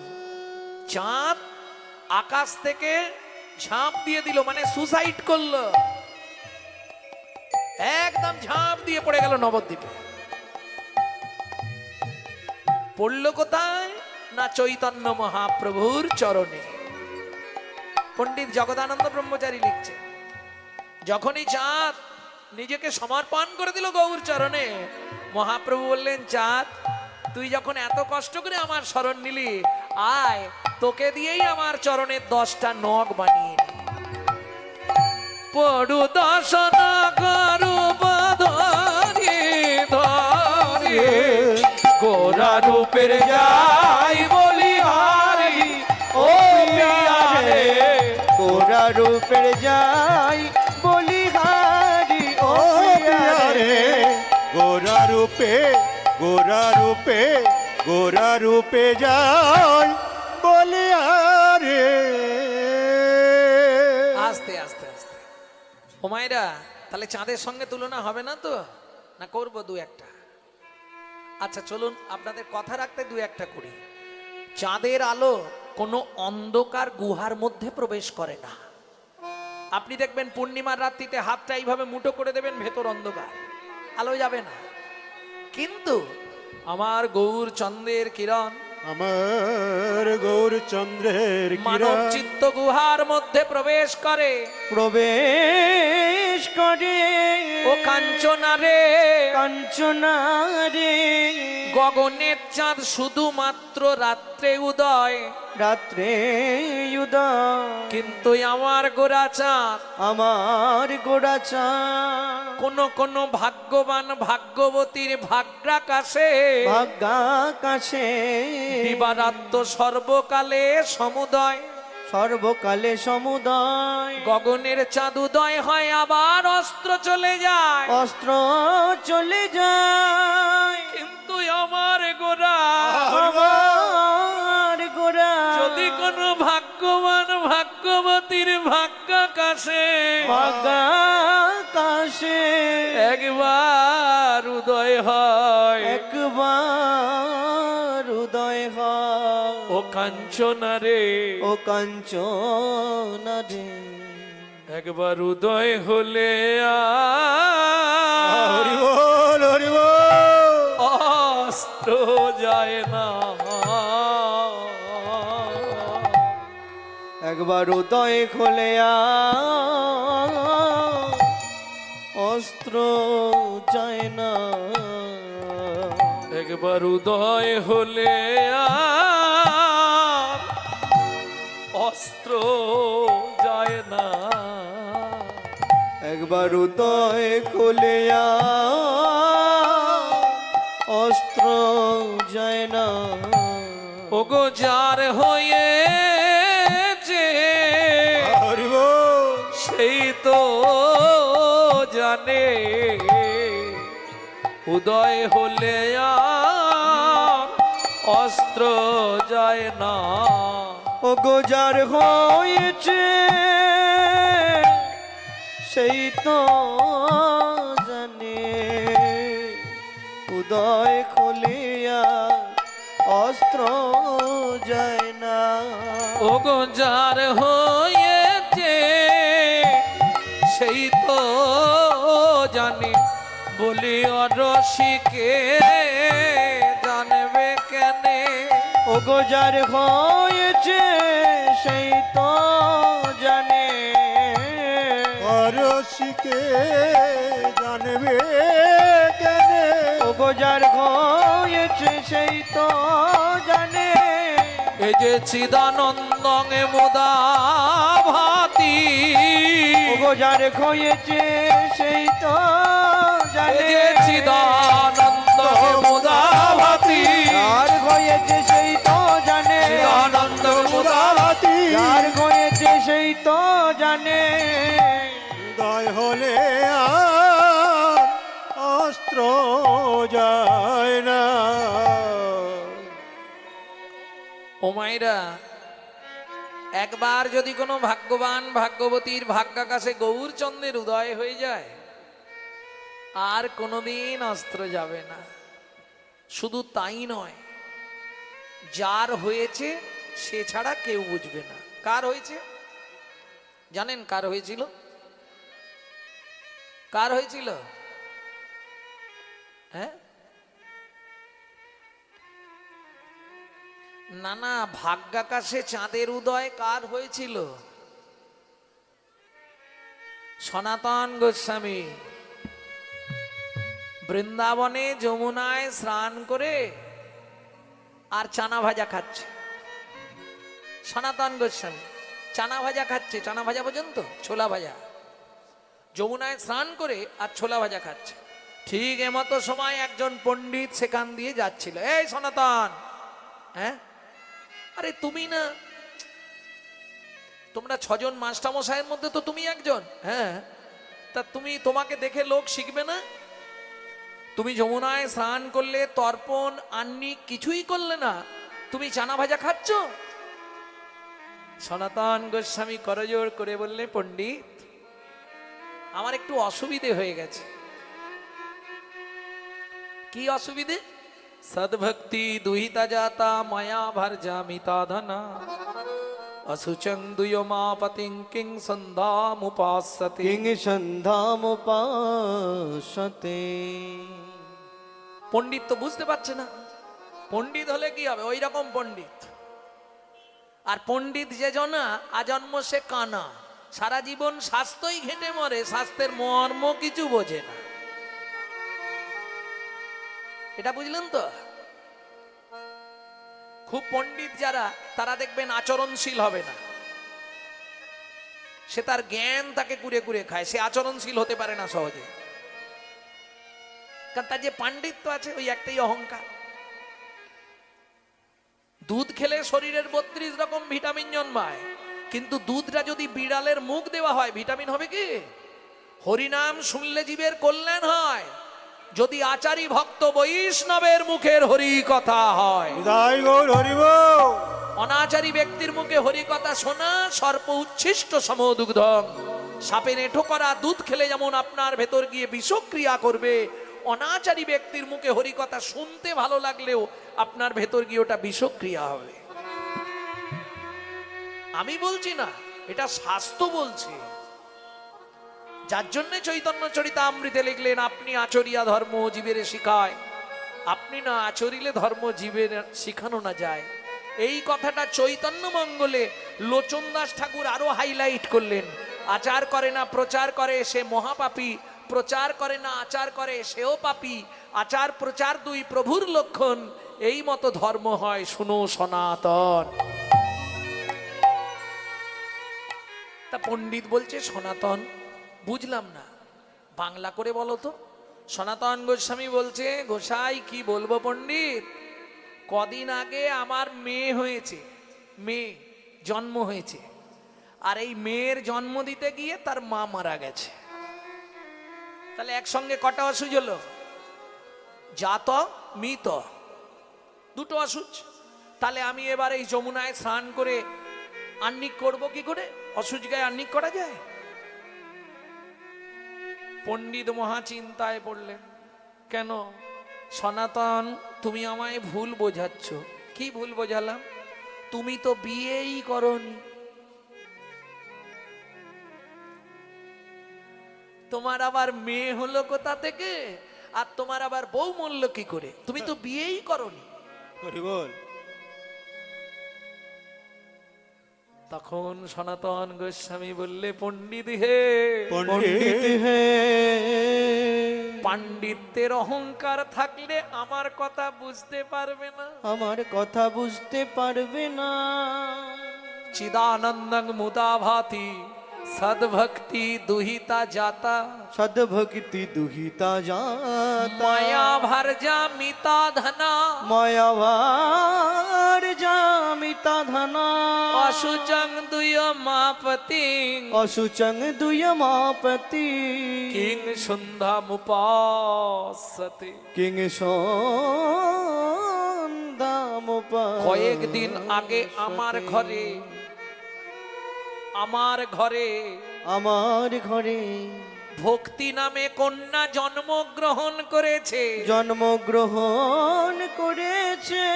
চাঁদ আকাশ থেকে ঝাঁপ দিয়ে দিল, মানে সুসাইড করলো, একদম ঝাঁপ দিয়ে পড়ে গেল নবদ্বীপে। পড়লো কোথায়? না চৈতন্য মহাপ্রভুর চরণে। পণ্ডিত জগদানন্দ ব্রহ্মচারী লিখছে, যখনই চাঁদ নিজেকে সমর্পণ করে দিল গৌর চরণে, মহাপ্রভু বললেন, চাঁদ তুই যখন এত কষ্ট করে আমার শরণ নিলি, আয় তোকে দিয়েই আমার চরণের 10টা নখ বানিয়ে নি। পড়ু দর্শন করু ধরি ধরি, গোরা রূপের যাই বলি হারি। ও পিয়ারে, গোরা রূপের যাই বলি হারি। ও ও পিয়ারে, গোরা রূপে, গোরা রূপে, গোরা রূপে যায় বলিয়ারে। আস্তে আস্তে আস্তে। ও মায়েরা, তাহলে চাঁদের সঙ্গে তুলনা হবে না তো? না করবো দু একটা? আচ্ছা চলুন, আপনাদের কথা রাখতে দু একটা করি। চাঁদের আলো কোনো অন্ধকার গুহার মধ্যে প্রবেশ করে না। আপনি দেখবেন পূর্ণিমার রাত্রিতে হাতটা এইভাবে মুঠো করে দেবেন, ভেতর অন্ধকার, আলো যাবে না। কিন্তু আমার গৌর চন্দ্রের কিরণ আমার গৌরচন্দ্রের মানব কিরণ চিত্ত গুহার মধ্যে প্রবেশ করে। প্রবেশ করে ও কাঞ্চনা রে, কাঞ্চনা রে, গগনের চাঁদ শুধুমাত্র রাত্রে উদয়, রাত্রে উদয়, কিন্তু আমার গোরা চাঁদ, আমার গোড়া চাঁদ, কোন ভাগ্যবান ভাগ্যবতীর ভাগ্যাকাশে, ভাগ্যাকাশে, দিবারাত্র সর্বকালে সমুদয়, সর্বকালে সমুদয়, গগনের চাঁদ উদয় হয় আবার অস্ত্র চলে যায়, অস্ত্র চলে যায়, কিন্তু আমার গোরা, আমার গোড়া যদি কোনো ভাগ্যবান ভাগ্যবতীর ভাগ্যাকাশে, ভাগ্যাকাশে একবার উদয় হয়, একবার উদয় হয়, ও কাঞ্চনা রে, ও কাঞ্চনা রে, একবার উদয় হলে হরি বল, হরি বল, অস্ত্র যায় না, একবার উদয় খোলে অস্ত্র যায় না, একবার উদয় হলে অস্ত্র যায় না, একবার উদয় খোলে অস্ত্র যায় না, ওগো যার হয়েছে হরি বল, সেই তো জানে, উদয় হলে আর অস্ত্র যায় না, ও গোজার হয়েছে সেই তো জানে, উদয় খুলিয়া অস্ত্র যায় না, ওগো যার হয়েছে সেই তো জানে, বলি অরসিকে ও গো যার হয়েছে সেই তো জানে, রসিকে জানবে কেনে, ও গো যার হয়েছে সেই তো জানে, এ যে চিদানন্দং মুদা ভাতি, ও গো যার হয়েছে সেই তো এ জানে, যে চিদানন্দ মুদা ভাতি, যার হয়েছে সেই তো জানে, চিদানন্দ মুদা মুদাতি যার হয়েছে সেই তো জানে, উদয় হলে আর অস্ত্র যায় না। ও মাইরা, একবার যদি কোনো ভাগ্যবান ভাগ্যবতীর ভাগ্যাকাশে গৌরচন্দ্রের উদয় হয়ে যায়, আর কোনোদিন অস্ত্র যাবে না। শুধু তাই নয়, যার হয়েছে সে ছাড়া কেউ বুঝবে না। কার হয়েছে জানেন? কার হয়েছিল? কার হয়েছিল? হ্যাঁ, না না, ভাগ্যাকাশে চাঁদের উদয় কার হয়েছিল? সনাতন গোস্বামী বৃন্দাবনে যমুনায় স্নান করে আর চানা ভাজা খাচ্ছে। সনাতন গোস্বামী চানা ভাজা খাচ্ছে। চানা ভাজা পর্যন্ত, ছোলা ভাজা, যমুনায় স্নান করে আর ছোলা ভাজা খাচ্ছে। ঠিক এমতো সময় একজন পণ্ডিত সেখান দিয়ে যাচ্ছিল। এই সনাতন, হ্যাঁ, আরে তুমি না, তোমরা 6 জন মাস্টারমশাইয়ের মধ্যে তো তুমি একজন। হ্যাঁ, তা তোমাকে দেখে লোক শিখবে না? তুমি যমুনায় স্নান করলে, তর্পণ আন্নিক কিছুই করলে না, তুমি চানা ভাজা খাচ্ছ। সনাতন গোস্বামী করজোড় করে বললে, পণ্ডিত, আমার একটু অসুবিধে হয়ে গেছে। কি অসুবিধে? সদ্ভক্তি দুহিতা জাতা মায়া ভার্জামিতা ধনা অসুচং দুয়মাপতিং কিং সন্ধ্যামুপাসতে। কিং সন্ধ্যামুপাসতে। পণ্ডিত তো বুঝতে পারছে না। পণ্ডিত হলে কি হবে? ওই রকম পণ্ডিত। আর পণ্ডিত যে জনা আজন্ম সে কানা, সারা জীবন স্বাস্থ্যই ঘেঁটে মরে, স্বাস্থ্যের মর্ম কিছু বোঝে না। এটা বুঝলেন তো? খুব পণ্ডিত যারা, তারা দেখবেন আচরণশীল হবে না। সে তার জ্ঞান তাকে কুড়ে কুড়ে খায়, সে আচরণশীল হতে পারে না সহজে। কারণ তার যে পাণ্ডিত্য আছে, ওই একটাই অহংকার। দুধ খেলে শরীরের 32 রকম ভিটামিন জন্মায়, কিন্তু দুধটা যদি বিড়ালের মুখ দেওয়া হয়, ভিটামিন হবে কি? হরিনাম শুনলে জীবের কল্যাণ হয়। যদি আচারী ভক্ত বৈষ্ণবের মুখের হরি কথা হয়, উদয় গৌর হরিব। অনাচারী ব্যক্তির মুখে হরি কথা শোনা সর্প উচ্ছিষ্ট সমদুগ্ধং। সাপের এঁঠো করা দুধ খেলে যেমন আপনার ভেতর গিয়ে বিষক্রিয়া করবে, অনাচারী ব্যক্তির মুখে হরি কথা শুনতে ভালো লাগলেও আপনার ভেতর গিয়ে ওটা বিষক্রিয়া হবে। আমি বলছি না, এটা শাস্ত্র বলছে। যার জন্য চৈতন্য চরিতামৃতে লিখলেন, আপনি আচরিয়া ধর্ম জীবের শিখায়। আপনি না আচরিলে ধর্ম জীবের শিখানো না যায়। এই কথাটা চৈতন্য মঙ্গলে লোচন দাস ঠাকুর আরো হাইলাইট করলেন। আচার করে না প্রচার করে সে মহাপাপী, প্রচার করে না আচার করে সেও পাপী। আচার প্রচার দুই প্রভুর লক্ষণ, এই মতো ধর্ম হয় শুনো সনাতন। তা পণ্ডিত বলছে, সনাতন বুঝলাম না, বাংলা করে বলো তো। সনাতন গোস্বামী বলছে, গোসাই কি বলবো পণ্ডিত, কদিন আগে আমার মেয়ে হয়েছে, মেয়ে জন্ম হয়েছে, আর এই মেয়ের জন্ম দিতে গিয়ে তার মা মারা গেছে। তাহলে একসঙ্গে কটা অসুচ হলো? জাত মিত, দুটো অসুচ। তাহলে আমি এবার এই যমুনায় স্নান করে আহ্নিক করব কি করে? অসুচ গায়ে আহ্নিক করা যায়? পণ্ডিত মহা চিন্তায় পড়লেন। কেন? সনাতন, তুমি আমায় ভুল বোঝাচ্ছ। কি ভুল বোঝালাম? তুমি তো বিয়েই করনি। তোমার আবার মেয়ে হলো কোথা থেকে, আর তোমার আবার বউ মরল কি করে? তুমি তো বিয়েই করনি। হরি বল। তখন সনাতন গোস্বামী বললে, পণ্ডিত হে, পণ্ডিত হে পাণ্ডিত্যের অহংকার থাকলে আমার কথা বুঝতে পারবে না। আমার কথা বুঝতে পারবে না। চিদানন্দং মুদা ভাতি সদ্ভক্তি দুহিতা জাতা, সদ্ভক্তি দুহিতা জাতা মায়া ভার্যা মিতা ধনা, মায়াভার জামিতা ধনা অশুচং দুয় মাপতি, অশুচং দুয়মাপতি কিং সন্ধ্যামুপাসতে। কিং সন্ধ্যামুপা। কয়েকদিন আগে আমার ঘরে আমার ঘরে ভক্তি নামে কন্যা জন্মগ্রহণ করেছে। জন্মগ্রহণ করেছে।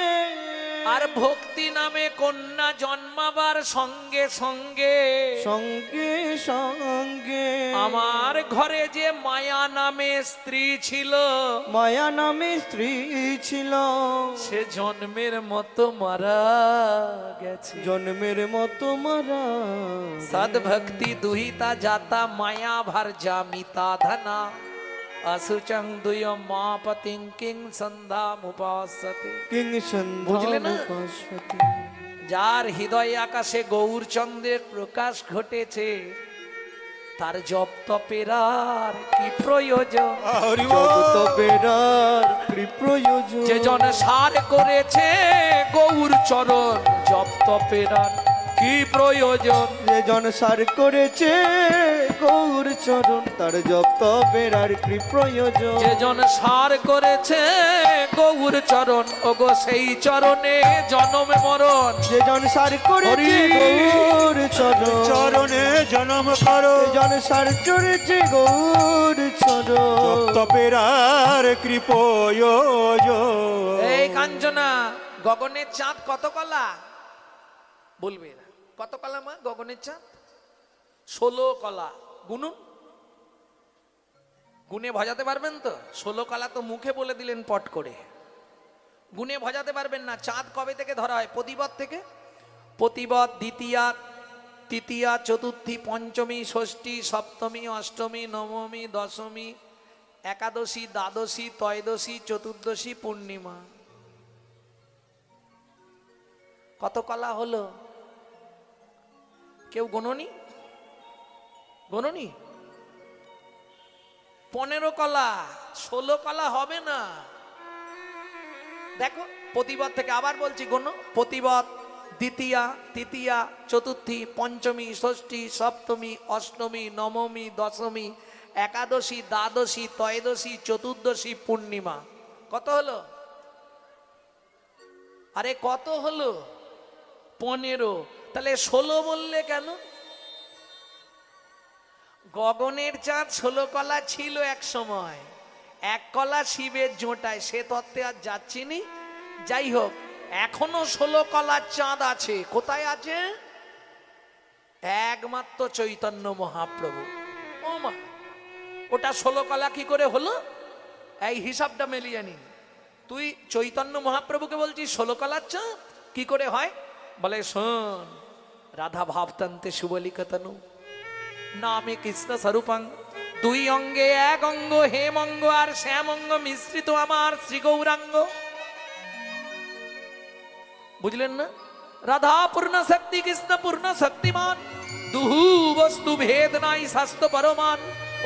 আর ভক্তি নামে কন্যা জন্মাবার সঙ্গে সঙ্গে সঙ্গে সঙ্গে আমার ঘরে যে মায়া নামে স্ত্রী ছিল, মায়া নামে স্ত্রী ছিল, সে জন্মের মতো মারা গেছে। জন্মের মতো মারা। সদ্ভক্তি দুহিতা জাতা মায়া ভার্যা মিতা ধনা, অশুচং দুয় মাপতিং কিং সন্ধ্যামুপাসতে। কিং বুঝলে না? সন্ধ্যামুপাসতে। যার হৃদয় আকাশে গৌরচন্দ্রের প্রকাশ ঘটেছে, তার জপ তপের আর কি প্রয়োজন? হরি জপ বল। তপেরার কি প্রয়োজন? যে জন সার করেছে গৌর চরণ, জপ তপের আর কি প্রয়োজন? যে জন সার করেছে গৌর চরণ, তার জপ তপের আর কি প্রয়োজন? যে জন সার করেছে গৌর চরণ, ওগো সেই চরণে জনম মরণ। যে জন সার করেছে হরি। গৌর চরণ, চরণে জনম করো, যে জন সার করেছে গৌর চরণ। তপেরার কৃপয়োজন। এই কাঞ্চনা, গগনের চাঁদ কত কলা বলবে না? কত কলা মা গগনের চাঁদ? 16 কলা। গুনুন, গুনে ভজাতে পারবেন তো? 16 কলা তো মুখে বলে দিলেন পট করে, গুনে ভজাতে পারবেন না। চাঁদ কবে থেকে ধরা হয়? প্রতিপদ থেকে। প্রতিপদ, দ্বিতীয়া, তৃতীয়া, চতুর্থী, পঞ্চমী, ষষ্ঠী, সপ্তমী, অষ্টমী, নবমী, দশমী, একাদশী, দ্বাদশী, ত্রয়োদশী, চতুর্দশী, পূর্ণিমা। কত কলা হলো? কেউ গোননি? গোননি? 15 কলা। 16 কলা হবে না। দেখো প্রতিপদ থেকে আবার বলছি, গোনো। প্রতিপদ, দ্বিতীয়া, তৃতীয়া, চতুর্থী, পঞ্চমী, ষষ্ঠী, সপ্তমী, অষ্টমী, নবমী, দশমী, একাদশী, দ্বাদশী, ত্রয়োদশী, চতুর্দশী, পূর্ণিমা। কত হলো? আরে কত হলো? 15। তাহলে 16 বললে কেন? গগনের চাঁদ 16 কলা ছিল এক সময়, 1 কলা শিবের জোটায়, সে তত্ত্বে আর যাচ্ছি নি। যাই হোক, এখনো 16 কলার চাঁদ আছে। কোথায় আছে? একমাত্র চৈতন্য মহাপ্রভু। ও মা, ওটা 16 কলা কি করে হলো? এই হিসাবটা মিলিয়ে নিন। তুই চৈতন্য মহাপ্রভুকে বলছিস 16 কলার চাঁদ কি করে হয়? বলে শোন, রাধা ভাবতান্তে সুবলিকতনু নামে কৃষ্ণ স্বরূপাং, 2 অঙ্গে 1 অঙ্গ, হেমঙ্গ আর শ্যামঙ্গ মিশ্রিত আমার শ্রী গৌরাঙ্গ। বুঝলেন না? রাধা পূর্ণ শক্তি, কৃষ্ণ পূর্ণ শক্তিমান, দুহু বস্তু ভেদ নাই শাস্ত্র পরমান।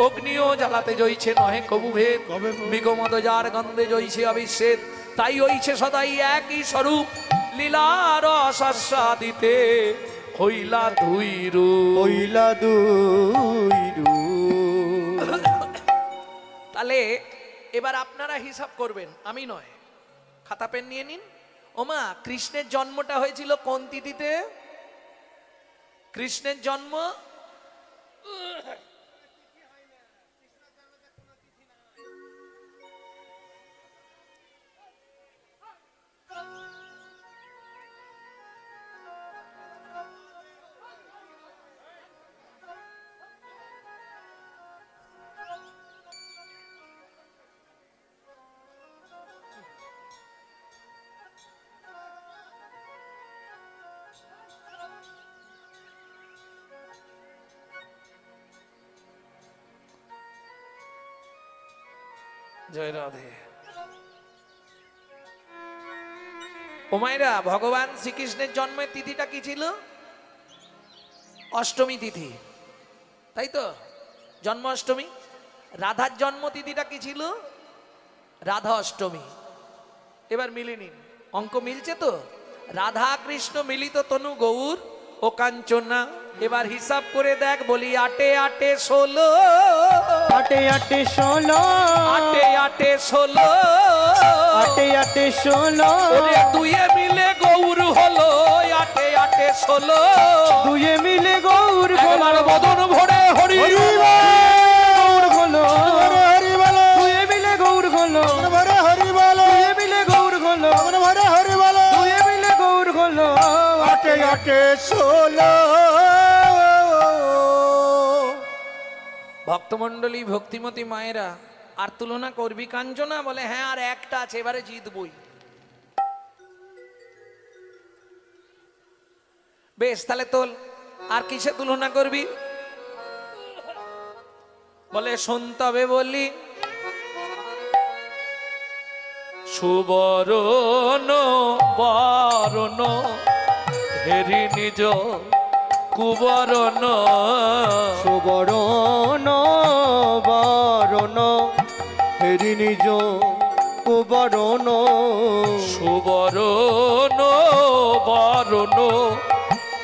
অগ্নিও জ্বালাতে জইছে নহে কবু ভেদ, বিগমত যার গন্ধে জইছে অবিচ্ছেদ। তাই হইছে সদাই একই স্বরূপ, লীলার আস্বাদিতে হইলা 2 রূপ। হইলা 2 রূপ। তাহলে এবার আপনারা হিসাব করবেন, আমি নয়। খাতা পেন নিয়ে নিন। ওমা, কৃষ্ণের জন্মটা হয়েছিল কোন তিথিতে? কৃষ্ণের জন্ম জয় রাধে। ও মায়েরা, ভগবান শ্রীকৃষ্ণের জন্মের তিথিটা কি ছিল? অষ্টমী তিথি, তাই তো, জন্মাষ্টমী। রাধার জন্মতিথিটা কি ছিল? রাধা অষ্টমী। এবার মিলিয়ে নিন, অঙ্ক মিলছে তো? রাধা কৃষ্ণ মিলিত তনু গৌর ও কাঞ্চনা। এবার হিসাব করে দেখ, বলি 8 8 16, 8 8 16, 8 8 16, 8 8 16, ওরে দুয়ে মিলে গৌর হলো 8 8 16। দুয়ে মিলে গৌর একবার বদন ভরে হরি গৌর হলো, হরি বলো, দুয়ে মিলে গৌর হলো, হরে হরি বলো, দুয়ে মিলে গৌর হলো, হরে হরি বলো, দুয়ে মিলে গৌর হলো। 8 8 16। ভক্তমণ্ডলী, ভক্তিমতী মায়েরা, আর তুলনা করবি কাঞ্চনা? বলে হ্যাঁ, আর একটা আছে, এবারে জিতবই। বেশ, তাহলে তোল, আর কিসে তুলনা করবি? বলে শোন তবে বলি, সুবরণ বরণ হেরি নিজ কুবরণ। সুবরণ বরণ হেরি নিজ কুবরণ। সুবরণ বরণ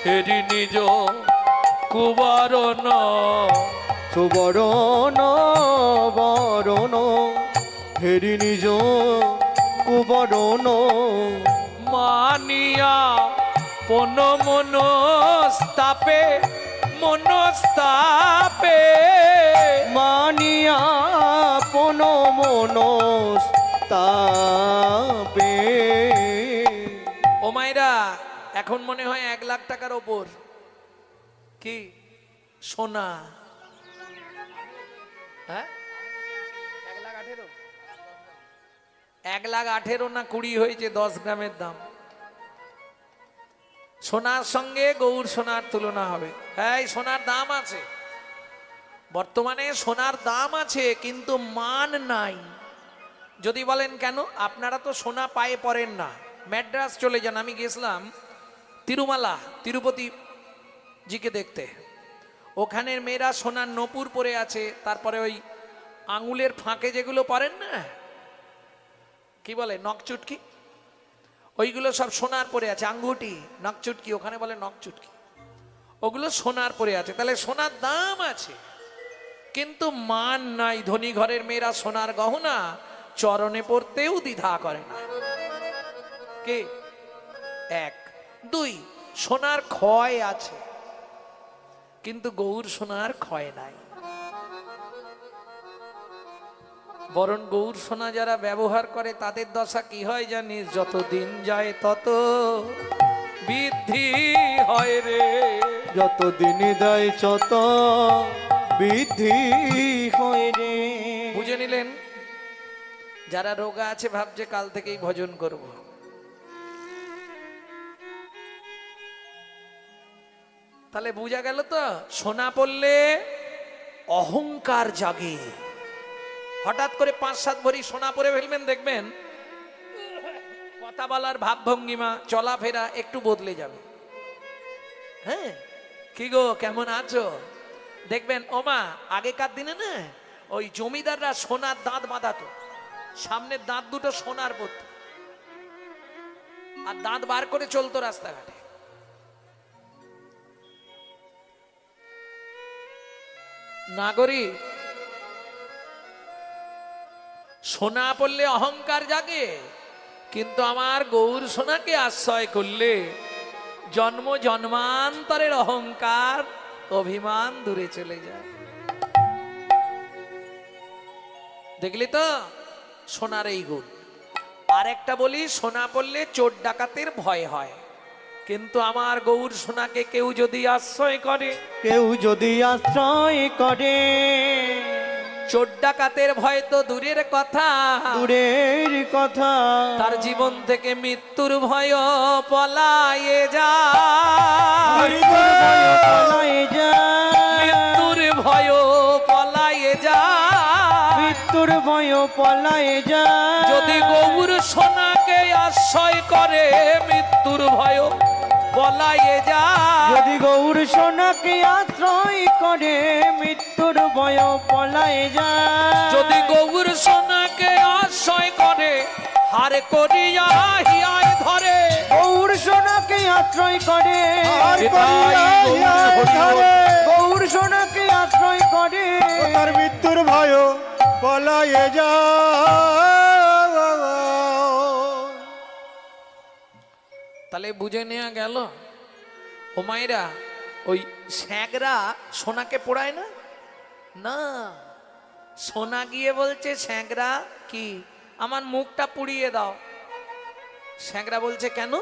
হেরি নিজ কুবরণ। সুবরণ বরণ হেরি নিজ কুবরণ। মানিয়া পন মনস্তাপে, মনস্তাপে মানিয়া পন মনস্তাপে। ও মায়েরা, এখন মনে হয় 1 লাখ টাকার ওপর কি সোনা? হ্যাঁ, 1,18,000 না 20 হয়েছে 10 গ্রামের দাম। সোনার সঙ্গে গৌর সোনার তুলনা হবে? হ্যাঁ, সোনার দাম আছে, বর্তমানে সোনার দাম আছে, কিন্তু মান নাই। যদি বলেন কেন, আপনারা তো সোনা পায়ে পড়েন না, ম্যাড্রাস চলে যান। আমি গেছিলাম তিরুমালা, তিরুপতি জিকে দেখতে। ওখানের মেয়েরা সোনার নপুর পরে আছে, তারপরে ওই আঙুলের ফাঁকে যেগুলো পরেন না, কি বলে, নকচুটকি, ওইগুলো সব সোনার পরে আছে। আঙ্গুটি, নকচুটকি, ওখানে বলে নকচুটকি, ওগুলো সোনার পরে আছে। তাহলে সোনার দাম আছে, কিন্তু মান নাই। ধনী ঘরের মেয়েরা সোনার গহনা চরণে পড়তেও দ্বিধা করে না। কে? 1 2, সোনার ক্ষয় আছে, কিন্তু গৌর সোনার ক্ষয় নাই। বরং গৌর সোনা যারা ব্যবহার করে তাদের দশা কি হয় জানিস? যত দিন যায় তত বৃদ্ধি হয় রে। যত দিন দেয় যত বৃদ্ধি হয় রে। বুঝে নিলেন? যারা রোগা আছে ভাবছে কাল থেকেই ভজন করব, তাহলে বুঝা গেল তো, সোনা পড়লে অহংকার জাগে। হঠাৎ করে 5-7 ভরি সোনা পরে ফেলবেন, দেখবেন কথা বলার ভাবভঙ্গিমা, চলাফেরা একটু বদলে যাবে। হ্যাঁ, কি গো, কেমন আছো? দেখবেন ওমা, আগেকার দিনে না ওই জমিদাররা সোনার দাঁত বাঁধাতো, সামনের দাঁত দুটো সোনার পড়তো, আর দাঁত বার করে চলতো রাস্তাঘাটে। নাগরী, সোনা পড়লে অহংকার জাগে, কিন্তু আমার গৌর সোনাকে আশ্রয় করলে জন্ম জন্মান্তরের অহংকার অভিমান দূরে চলে যায়। দেখলি তো সোনার এই গুণ। আর একটা বলি, সোনা পড়লে চোর ডাকাতের ভয় হয়, কিন্তু আমার গৌর সোনাকে কেউ যদি আশ্রয় করে, কেউ যদি আশ্রয় করে, চোর ডাকাতের ভয় তো দূরের কথা, দূরের কথা, তার জীবন থেকে মৃত্যুর ভয় পলায়ে যায়। পলায়ে যায়, মৃত্যুর ভয় পলায়ে যায়। মৃত্যুর ভয় পলায়ে যায়। যদি গৌর সোনাকে আশ্রয় করে মৃত্যুর ভয় পলায়ে যায়। যদি গৌর সোনাকে আশ্রয় করে মৃত্যুর ভয় পলায়ে যায়। যদি গৌর সোনাকে আশ্রয় করে হার করিয়া হিয়ায় ধরে। গৌর সোনাকে আশ্রয় করে আর এটাই করিয়া গৌর হরি বল। ধরে। গৌর সোনাকে আশ্রয় করে ও তার মৃত্যুর ভয় পলায়ে যা। তাহলে বুঝে নেওয়া গেল ও মায়েরা, ওই স্যাঁকরা সোনাকে পোড়ায় না। না, সোনা গিয়ে বলছে স্যাঁকরা কি আমার মুখটা পুড়িয়ে দাও। স্যাঁকরা বলছে কেন?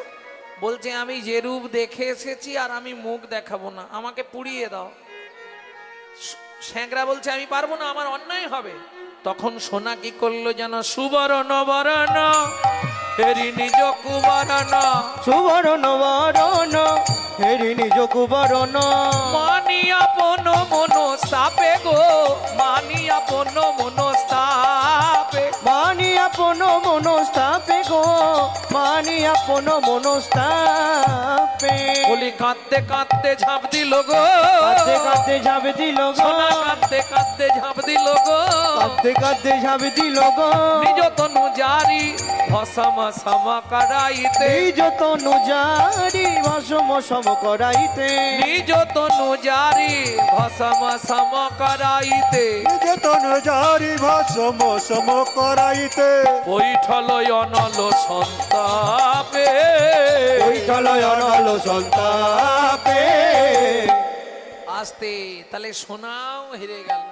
বলছে আমি যে রূপ দেখে এসেছি আর আমি মুখ দেখাবো না, আমাকে পুড়িয়ে দাও। স্যাঁকরা বলছে আমি পারবো না, আমার অন্যায় হবে। তখন সোনা কি করলো যেন, সুবর্ণ বরণ হেরি নিজ কুবরণ সুবরণ বরণ হেরি নিজ কুবরণ মানি আপন মনস্তাপে গো, মানি আপন মনস্তাপে। মানি আপন মনস্তাপে গো, মানি আপন মনস্তাপে। বলি কাঁদতে কাঁদতে ঝাঁপ দিল গো, কাঁদতে কাঁদতে ঝাঁপ দিল গো, সোনা কাঁদতে কাঁদতে ঝাঁপ দিল গো। কাঁদতে কাঁদতে ঝাঁপ দিল গো। নিজ তনু জারি ভসম সম করাইতে। নিজ তনু জারি ভসম সম করাইতে। নিজ তনু জারি ভসম সম করাইতে। নিজ তনু জারি ভস্ম সম করাইতে। বৈঠল অনল সন্তাপে। বৈঠল অনল সন্তাপে। আসতে তাহলে সোনাও হেরে গেল।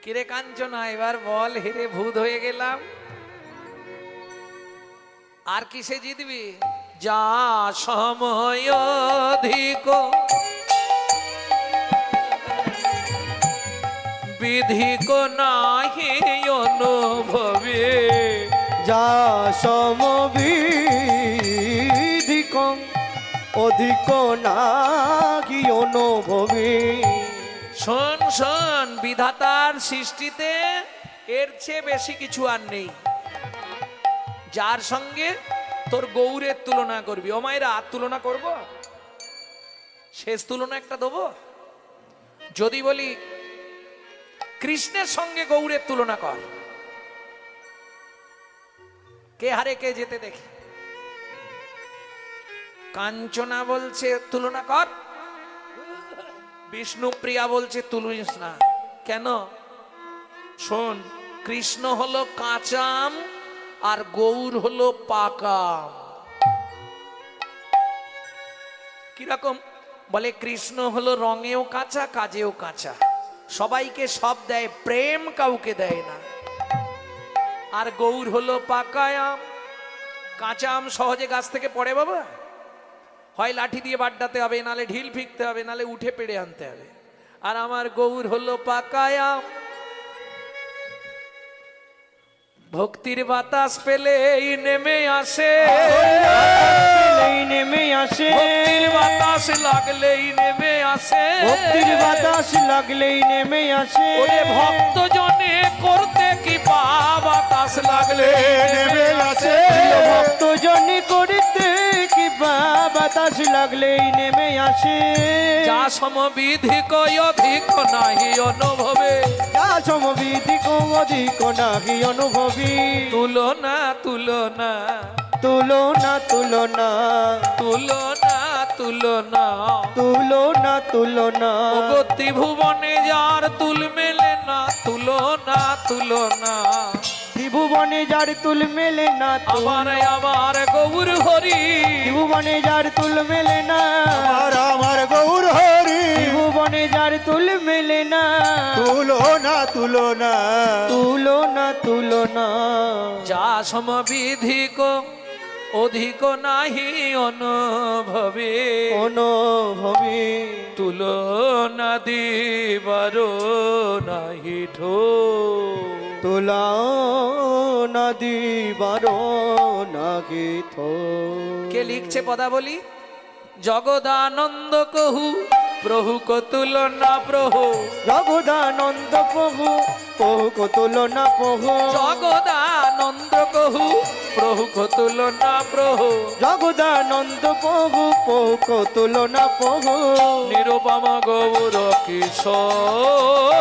কিরে কাঞ্চনা এবার বল, হেরে ভূত হয়ে গেলাম, আর কিসে জিতবি? যা সময় অধিক বিধিক নাহি অনুভবে। যা সমবিধিক অধিক নাহি অনুভবে। শোন শোন, বিধাতার সৃষ্টিতে এর চেয়ে বেশি কিছু আর নেই। যার সঙ্গে তোর গৌরের তুলনা করবি, ও মায়েরা আর তুলনা করব, শেষ তুলনা একটা দেবো। যদি বলি কৃষ্ণের সঙ্গে গৌরের তুলনা কর, কে হারে কে যেতে দেখি। কাঞ্চনা বলছে তুলনা কর, বিষ্ণুপ্রিয়া বলছে তুলিস না। কেন? শোন, কৃষ্ণ হলো কাঁচা আম আর গৌর হলো পাকা আম। কিরকম? বলে কৃষ্ণ হলো রঙেও কাঁচা, কাজেও কাঁচা, সবাইকে সব দেয়, প্রেম কাউকে দেয় না। আর গৌর হলো পাকা আম। কাঁচা আম সহজে গাছ থেকে পড়ে বাবা, হয় লাঠি দিয়ে বাড্ডাতে হবে, নালে ঢিল ফিকতে হবে, নালে উঠে পেড়ে আনতে হবে। আর আমার গৌর হলো পাকা আম। ভক্তির বাতাস পেলেই নেমে আসে, পেলেই নেমে আসে। ভক্তির বাতাস লাগলেই নেমে আসে, ভক্তির বাতাস লাগলেই নেমে আসে। ওরে ভক্ত জনে করতে কি পা বাতাস লাগলে নেমে আসে। ভক্ত জনে করিতে কি বাতাস লাগলেই নেমে আসে। যা সমবিধিক অধিক নাহি অনুভবে। যা সমবিধিক অধিক নাহি অনুভবী। তুলনা তুলনা তুলনা তুলনা তুলনা তুলনা তুলনা তুলনা ওগো ত্রিভুবনে যার তুল মেলে না। তুলনা তুলনা ত্রিভুবনে যার তুল মেলে না। আবার আবার গৌর হরি। ত্রিভুবনে যার তুল মেলে না। আর আমার গৌর হরি। ত্রিভুবনে যার তুল মেলে না। তুলনা তুলনা তুলনা তুলনা যা সমবিধিক অধিক নাহি অনুভবে। অনুভবী। তুলনা দিবার নাহি ঠো। তুলনা দিবার নাহি থো। কে লিখছে পদাবলী? জগদানন্দ কহু প্রভু কতুলনা প্রভু জগদানন্দ প্রভু প্রভু কতুলনা প্রভু জগদানন্দ কহু প্রভু কতুলনা প্রভু জগদানন্দ প্রভু প্রভু কতুলনা প্রভু নিরুপম গৌর কিশোর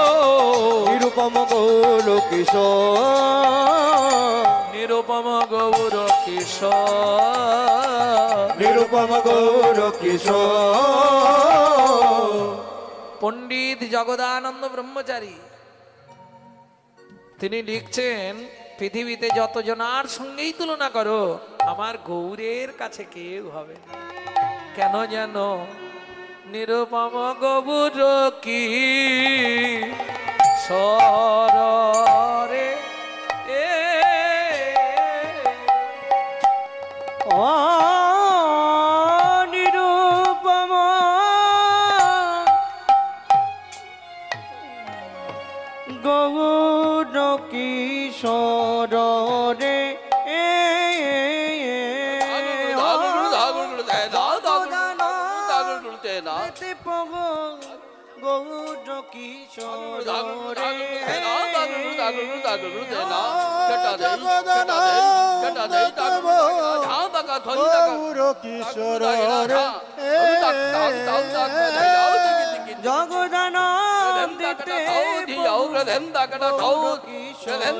নিরুপম গৌর কিশোর নিরুপম গৌর কিশোর নিরুপম গৌর কিশোর পণ্ডিত জগদানন্দ ব্রহ্মচারী তিনি লিখছেন পৃথিবীতে যতজনার সঙ্গেই তুলনা করো আমার গৌরের কাছে কেউ হবে না। কেন জানো নিরুপম গৌর কি সরে এ নিরূপম গৌর কিশোর রে গৌর কিশোর রে গৌর কিশোর রে জগদানন্দিতে গৌর কিশোর রে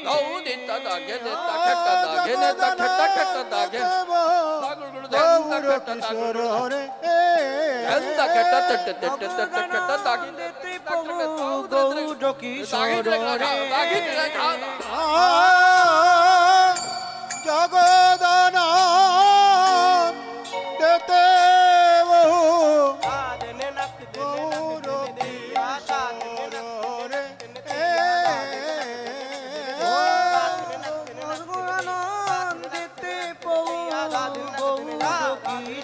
গৌর কিশোর রে জগদান দেতে গৌর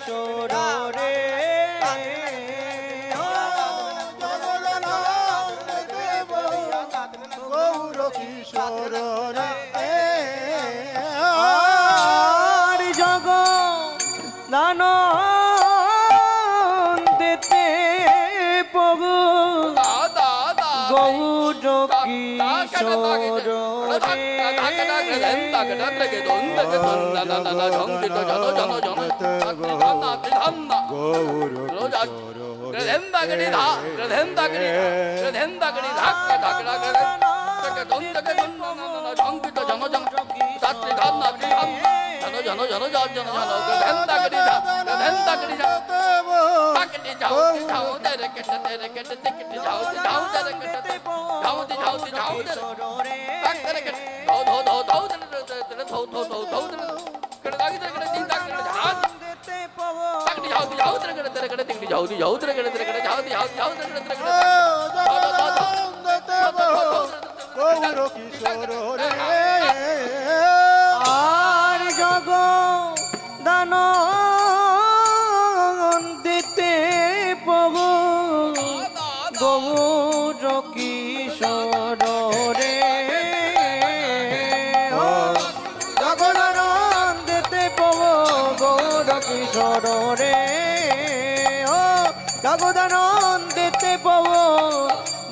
কিশোর রে আনন্দিতে গৌর কিশোর রে গৌর কিশোর রে আর জগদানন্দিতে প্রভু গৌর কিশোর গৌর গৌর কিশোর রে আর জগদানন্দিতে প্রভু গৌর কিশোর রে জগদানন্দিতে প্রভু গৌর কিশোর রে জগদানন্দিতে প্রভু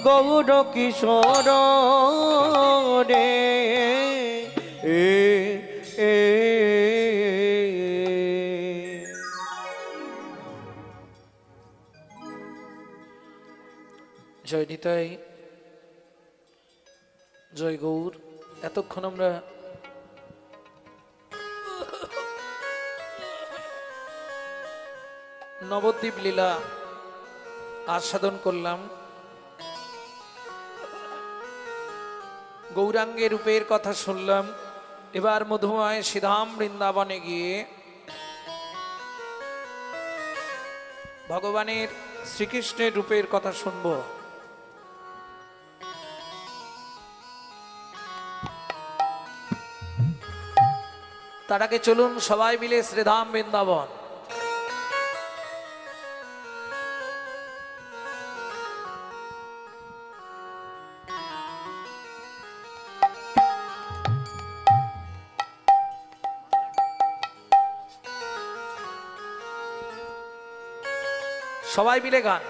গৌর কিশোর রে এ জয় নিতাই জয় গৌর। এতক্ষণ আমরা নবদ্বীপ লীলা আস্বাদন করলাম। গৌরাঙ্গের রূপের কথা শুনলাম। এবার মধুময় শ্রীধাম বৃন্দাবনে গিয়ে ভগবানের শ্রীকৃষ্ণের রূপের কথা শুনব। তার আগে চলুন সবাই মিলে শ্রীধাম বৃন্দাবন। সবাই মিলে গান।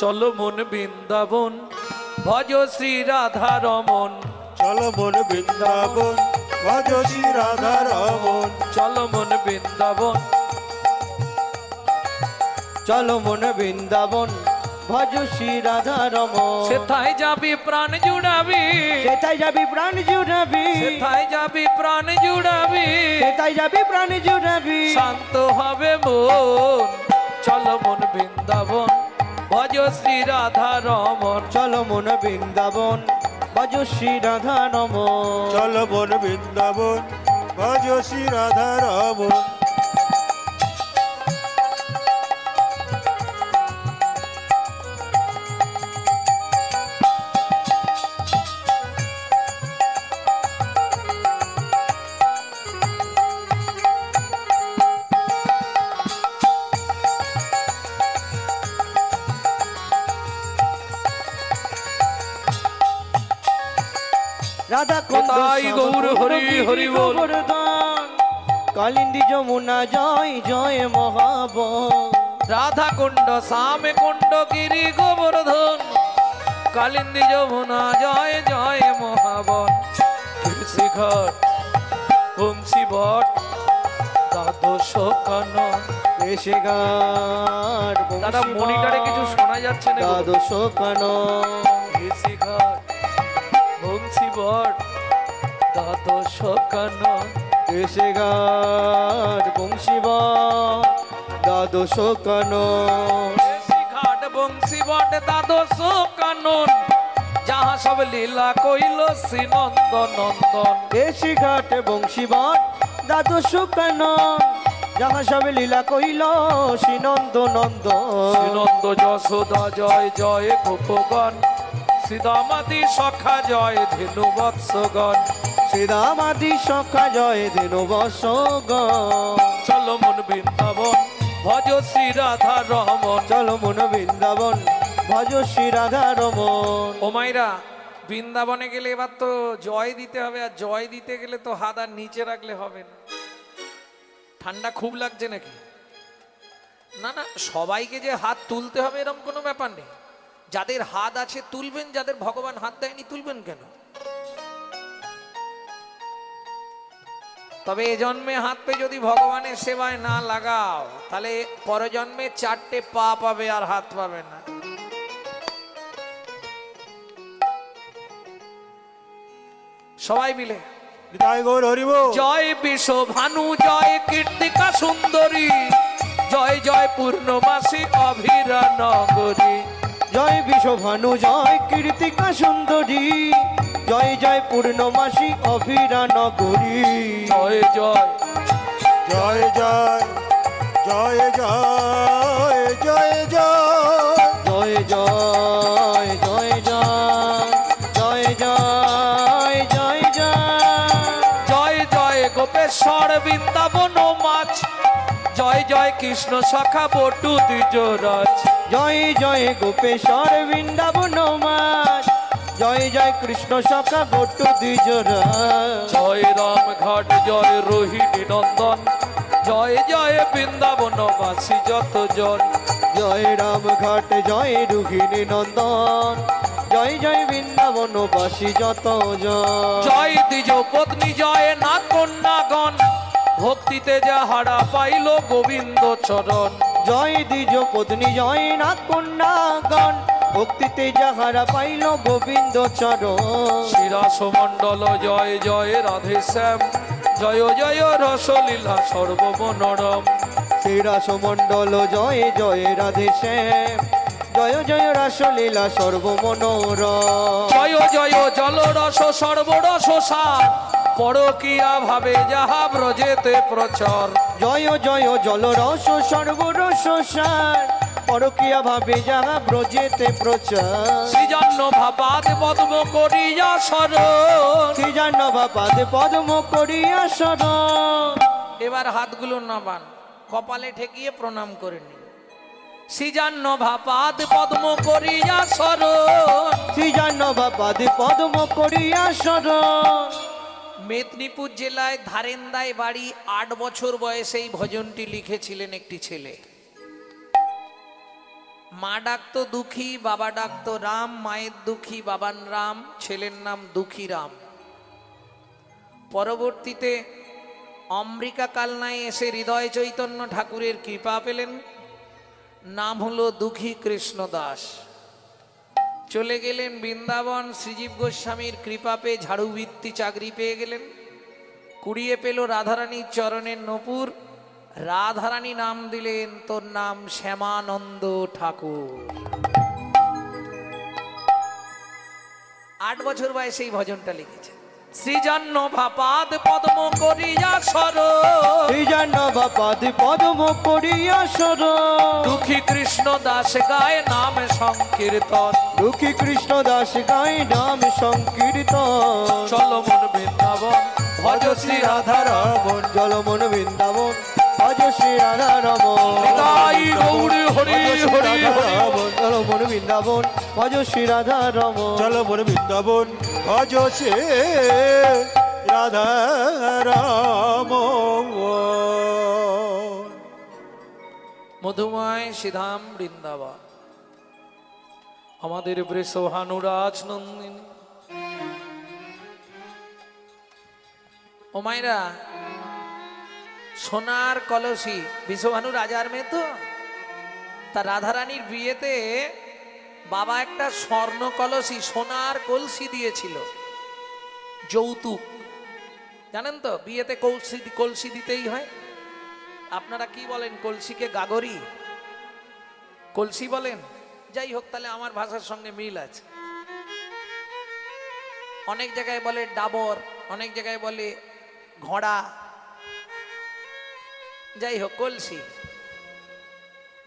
চলো মন বৃন্দাবন ভজ শ্রী রাধা রমন, চলো মন বৃন্দাবন ভজ শ্রী রাধা রমন, চলো মন বৃন্দাবন, চলো মন বৃন্দাবন ভজ শ্রী রাধা রমন। সেথায় যাবি প্রাণ জুড়াবি, সেটাই যাবি প্রাণ জুড়াবি, সেথায় যাবি প্রাণ জুড়াবি, সেটাই যাবি প্রাণ জুড়াবি। শান্ত হবে মন। চলো মন বৃন্দাবন ভজ শ্রী রাধা রমন, চলো মন বৃন্দাবন ভজ শ্রী রাধা রমন। চলো মন বৃন্দাবন ভজ শ্রী রাধা রমন। রাধা কুণ্ড তাই গৌর হরি হরি বল। গোবর্ধন, কালিন্দী যমুনা জয় জয় মহাবন। রাধা কুণ্ড শ্যামে কুণ্ড গিরি গোবর্ধন, কালিন্দী যমুনা জয় জয় মহাবন। শিখর বংশী বট দ্বাদশ কানন। এসে গান দাদা মনিটরে কিছু শোনা যাচ্ছে না গো। দ্বাদশ কানন। শিখর বংশী বট দ্বাদশ কানন। এসে গান বংশীব দ্বাদশ কানন। ঘাট বংশী বট দ্বাদশ কানন, যাহা সব লীলা কইল শ্রী নন্দ নন্দন। এসে ঘাট বংশীবট দ্বাদশ কানন, যাহা সব লীলা কইল শ্রী নন্দ নন্দন। শ্রীনন্দ যশোদা জয় জয় গোপগণ, শ্রীদামাদি সখা জয় ধেনু বৎসগণ। শ্রীরামাদি সখা জয় ধেনু বৎসগণ। চলো মন বৃন্দাবন ভজ শ্রী রাধা রমন। চলো মন বৃন্দাবন ভজ শ্রী রাধা রমন। ও মাইরা, বৃন্দাবনে গেলে এবার তো জয় দিতে হবে, আর জয় দিতে গেলে তো হাত আর নিচে রাখলে হবে না। ঠান্ডা খুব লাগছে নাকি? না না, সবাইকে যে হাত তুলতে হবে এরকম কোনো ব্যাপার নেই। যাদের হাত আছে তুলবেন, যাদের ভগবান হাত দেয়নি তুলবেন কেন? তবে এ জন্মে হাত পে যদি ভগবানের সেবায় না লাগাও, তাহলে পরজন্মে 4টে পা পাবে আর হাত পাবে না। সবাই মিলে জয় গৌর হরি বল। জয় বিশ্ব ভানু জয় কীর্তিকা সুন্দরী, জয় জয় পূর্ণমাসী অভিরা নগরী। জয় বিশ্বভানু জয় কীর্তিকা সুন্দরী, জয় জয় পূর্ণমাসী অভিরা নগরী। জয় জয় জয় জয় জয় জয় জয় জয় জয় জয় জয় জয় জয় জয় জয় জয়। জয় জয় গোপেশ্বর বৃন্দাবন মাছ, জয় জয় কৃষ্ণ সখা বটু দ্বিজরাজ। জয় জয় গোপেশ্বর বৃন্দাবন মাছ, জয় জয় কৃষ্ণ সখা বটু দ্বিজরা। জয় রাম ঘাট জয় রোহিণী নন্দন, জয় জয় বৃন্দাবনবাসী যতজন। জয় রাম ঘাট জয় রুহিণী নন্দন, জয় জয় বৃন্দাবনবাসী যত জন। জয় দ্বিজ পত্নী জয় না কন্যাগণ, ভক্তিতে যাহারা পাইল গোবিন্দ চরণ। জয় দ্বিজ পত্নী জয় না কন্যাগণ, ভক্তিতে যাহারা পাইল গোবিন্দ চরণ। শিরাস মণ্ডল জয় জয় রাধে শ্যাম, জয় জয় রসলীলা সর্বমনোরম। শ্রীরাস মণ্ডল জয় জয় রাধে শ্যাম, জয় জয় রাসলীলা সর্বমনোরম। জয় জয় জলরস সর্বরস সার, পরকিয়া ভাবে যাহা ব্রজেতে প্রচর। জয় জয় জলরস সর্বরস সার, পরকিয়া ভাবে যাহা ব্রজেতে প্রচার। সৃজন্য ভাবাদ পদ্ম করিয়া শরণ। শ্রীজানবা পাদে পদ্ম করিয়া শরণ। এবার হাতগুলো নামান, কপালে ঠেকিয়ে প্রণাম করে নিন। সৃজান্ন ভাপাদ পদ্ম করিয়া শরণ। শ্রীজানবা পাদে পদ্ম করিয়া শরণ। মেদিনীপুর জেলায় ধারেন্দায় বাড়ি, 8 বছর বয়সে এই ভজনটি লিখেছিলেন একটি ছেলে। মা ডাকতো দুঃখী, বাবা ডাকতো রাম। মায়ের দুঃখী, বাবার রাম, ছেলের নাম দুঃখী রাম। পরবর্তীতে অম্বিকা কালনায় এসে হৃদয় চৈতন্য ঠাকুরের কৃপা পেলেন, নাম হলো দুঃখী কৃষ্ণ দাস। চলে গেলেন বৃন্দাবন, শ্রীজীব গোস্বামীর কৃপা পেয়ে ঝাড়ুবৃত্তি চাকরি পেয়ে গেলেন। কুড়িয়ে পেল রাধারানীর চরণের নূপুর, রাধারানী নাম দিলেন তোর নাম শ্যামানন্দ ঠাকুর। 8 বছর বয়সে এই ভজনটা লিখেছে। শ্রীজন্য ভাপাদ পদ্ম করিয়া সর, শ্রীজন্য বাপাদি পদ্ম করিয়া সর, দুঃখী কৃষ্ণ দাস গায় নাম সংকীর্তন। দুঃখী কৃষ্ণ দাস গাই নাম সংকীর্তন। চলো মন বৃন্দাবন ভজ শ্রী রাধা রমন, জলমন বৃন্দাবন ভজ শ্রী রাধা রমন। নিতাই গৌর হরি হরি হরি। জলমন বৃন্দাবন ভজ শ্রী রাধা রমন। চলো মোর বৃন্দাবন ভজ সে রাধা রাম। মধুময় সিধাম বৃন্দাবন, আমাদের বৃষভানুরাজ নন্দিনী। ও মায়েরা, সোনার কলসি, বিশ্বভানু রাজার মেয়ে তো, তা রাধারানীর বিয়েতে বাবা একটা স্বর্ণ কলসি, সোনার কলসি দিয়েছিল যৌতুক। জানেন তো বিয়েতে কলসি দিতেই হয়। আপনারা কি বলেন, কলসিকে গাগরি কলসি বলেন? যাই হোক, তাহলে আমার ভাষার সঙ্গে মিল আছে। অনেক জায়গায় বলে ডাবর, অনেক জায়গায় বলে ঘোড়া। যাই হোক, কলসি।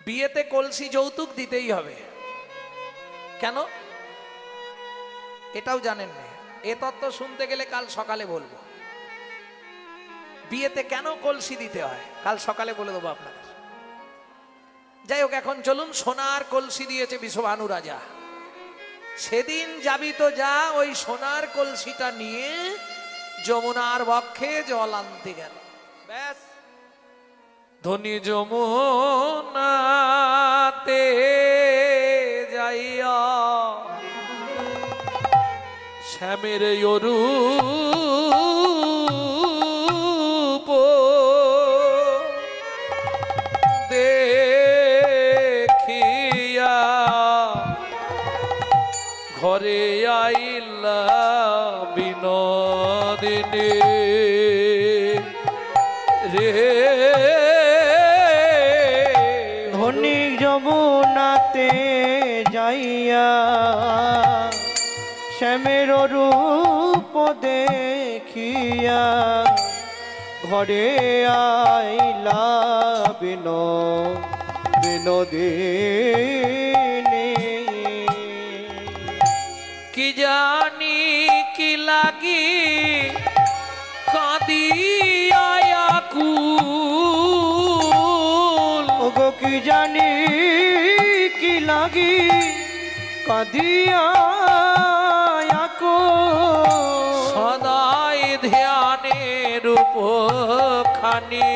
বিয়েতে কলসি যৌতুক দিতেই হবে। কেন এটাও জানেন না? এ তত্ত্ব শুনতে গেলে কাল সকালে বলবো। বিয়েতে কেন কলসি দিতে হয় কাল সকালে বলে দেবো আপনাদের। যাই হোক, এখন চলুন। সোনার কলসি দিয়েছে বিশ্বভানু রাজা। সেদিন যাবি তো যা, ওই সোনার কলসিটা নিয়ে যমুনার বক্ষে জল আনতে গেল। ব্যাস, ধনী যমুনাতে যাইয়া শ্যামের অরূপ দেখিয়া ঘরে আইলা বিনোদিনী রে। ধনী যমুনাতে যাইয়া শ্যামের রূপ দেখিয়া ঘরে আইলা বিনোদিনী। কি জানি কি লাগি কাঁদিয়া আকুল, ওগো কি জানি কি লাগি কাঁদিয়া সদাই ধ্যানের উপখানি।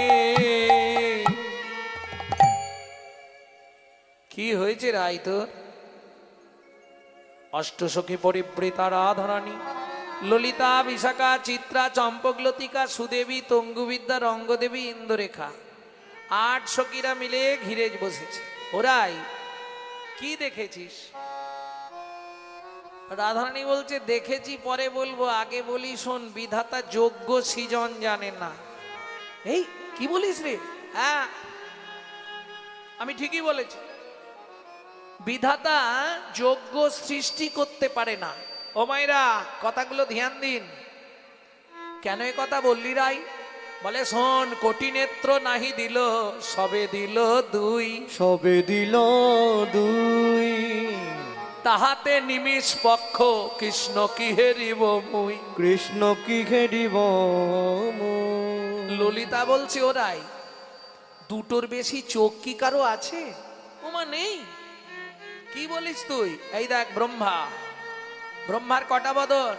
কি হয়েছে রাই তোর? অষ্টসখী পরিবৃতা রাধারানী, ললিতা, বিশাখা, চিত্রা, চম্পকলতিকা, সুদেবী, তঙ্গুবিদ্যা, রঙ্গদেবী, ইন্দ্ররেখা, 8 সখীরা মিলে ঘিরে বসেছে। ওরাই কি দেখেছিস? রাধারানী বলছে দেখেছি পরে বলবো, আগে বলি শোন। বিধাতা যোগ্য সৃজন জানে না। এই কি বলিস রে? হ্যাঁ, আমি ঠিকই বলেছি। বিধাতা যোগ্য সৃষ্টি করতে পারে না। ও মায়েরা, কথাগুলো ধ্যান দিন। কেন এ কথা বললি রাই? বলে শোন, কোটি নেত্র নাহি দিল, সবে দিল 2। সবে দিল 2, তাহাতে নিমিষ পক্ষ কৃষ্ণ কি হেরিব মুই। কৃষ্ণ কি ঘেরিব মুই। ললিতা বলছে ওরাই, দুটোর বেশি চোখ কি কারো আছে? ওমা নেই। কি বলিস তুই? এই দেখ, ব্রহ্মার কটা বদন?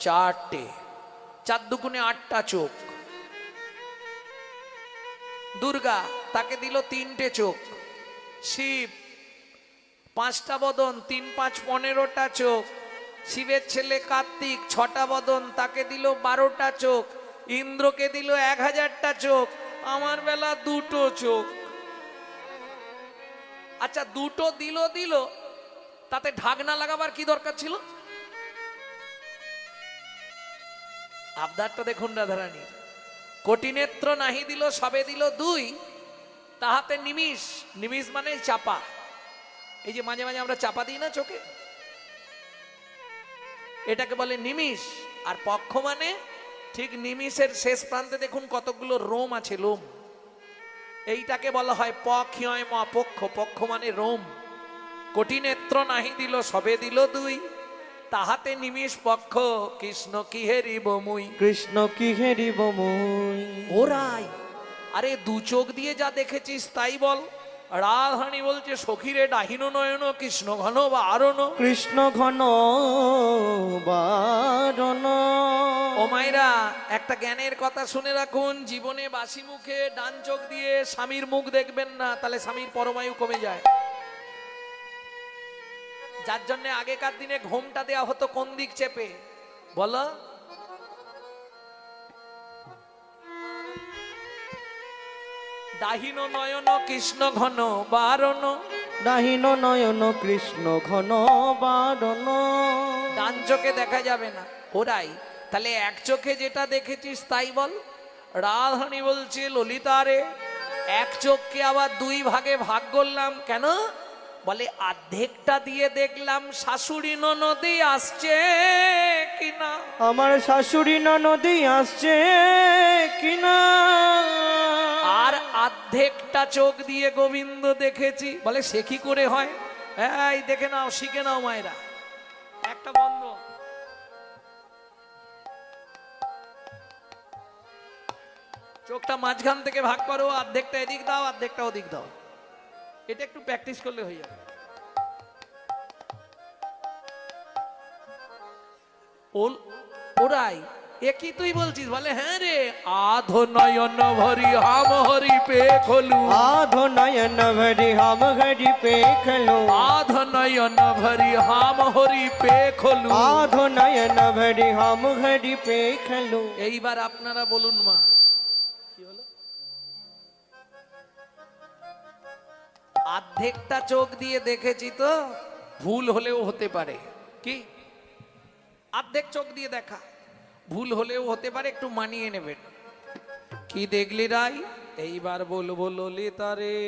4টে। 4 দুগুণে 8টা চোখ। দুর্গা, তাকে দিল 3টে চোখ। শিব 5টা বদন, 3 5 15টা চোখ। শিবের ছেলে কার্তিক 6টা বদন, তাকে দিল 12টা চোখ। ইন্দ্রকে দিল 1000টা চোখ, আমার বেলা 2টো চোখ। আচ্ছা, 2টো দিল, তাতে ঢাকনা লাগাবার কি দরকার ছিল? আবদারটা দেখুন রাধারানীর। কোটি নেত্র নাহি দিল, সবে দিল 2, তাহাতে নিমিষ। নিমিষ মানে চাপা। এই যে মাঝে মাঝে আমরা চাপা দিই না চোখে, এটাকে বলে নিমিষ। আর পক্ষ মানে ঠিক নিমিষের শেষ প্রান্তে দেখুন কতগুলো রোম আছে, লোম। এইটাকে বলা হয় পক্ষয় ম, পক্ষ। পক্ষ মানে রোম। কোটি নেত্র নাহি দিল, সবে দিল 2, তাহাতে নিমিষ পক্ষ। কৃষ্ণ কি হেরিব মুই। কৃষ্ণ কি হেরিব মুই। ওরাই, আরে 2 চোখ দিয়ে যা দেখেছিস তাই বল। রাধারানী বলছে সখীরে ডাহিনো নয়ন, কৃষ্ণ ঘন বারণ। কৃষ্ণ ঘন বারণ। ও মায়েরা, একটা জ্ঞানের কথা শুনে রাখুন। জীবনে বাসি মুখে ডান চোখ দিয়ে স্বামীর মুখ দেখবেন না, তাহলে স্বামীর পরমায়ু কমে যায়। যার জন্য আগেকার দিনে ঘোমটা দেয়া হতো কোন দিক চেপে বলো? ডাহিনো নয়ন কৃষ্ণ ঘন বারণ। ডাহিন নয়ন কৃষ্ণ ঘন বারণ। ডান চোখে দেখা যাবে না। ওরাই, তাহলে এক চোখে যেটা দেখেছিস তাই বল। রাধারানী বলছে ললিতারে, এক চোখকে আবার 2 ভাগে ভাগ করলাম কেন? বলে অর্ধেকটা দিয়ে দেখলাম শাশুড়ি ননদি আসছে কিনা। আমার শাশুড়ি ননদি আসছে কিনা। আর অর্ধেকটা চোখ দিয়ে গোবিন্দ দেখেছি। বলে সে কি করে হয়? এই দেখে নাও, শিখে নাও মায়েরা। একটা বন্ধ, চোখটা মাঝখান থেকে ভাগ করো, অর্ধেকটা এদিক দাও, অর্ধেকটা ওদিক দাও। এটা একটু প্র্যাকটিস করলে হয়ে যাবে। ওরাই, এ কি তুই বলছিস? বলে হ্যাঁ রে। আধো নয়ন ভরি হাম হরি পে খোলু। আধো নয়ন ভরি হাম হরি পে খোলু। আধো নয়ন ভরি হাম হরি পে খোলু। আধো নয়ন ভরি হাম হরি পে খোলু। এইবার আপনারা বলুন মা, কি হলো? অর্ধেকটা চোখ দিয়ে দেখেছি তো, ভুল হলেও হতে পারে। কি অর্ধেক চোখ দিয়ে দেখা, ভুল হলেও হতে পারে, একটু মানিয়ে নেবেন। কি দেখলি রাই? এইবার বলবো ললিতারে,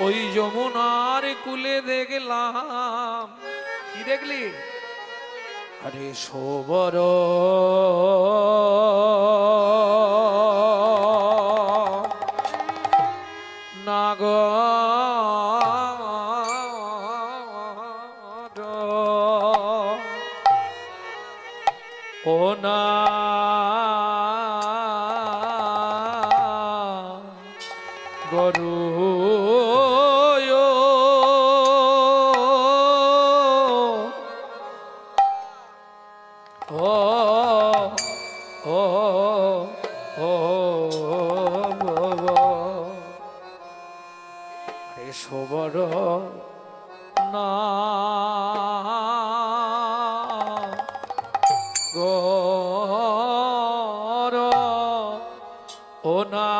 ওই যমুনার কুলে দেখলাম। কি দেখলি? আরে সবর নাগর, ও না গরু, ও ও ও রে সবর না গর, ও না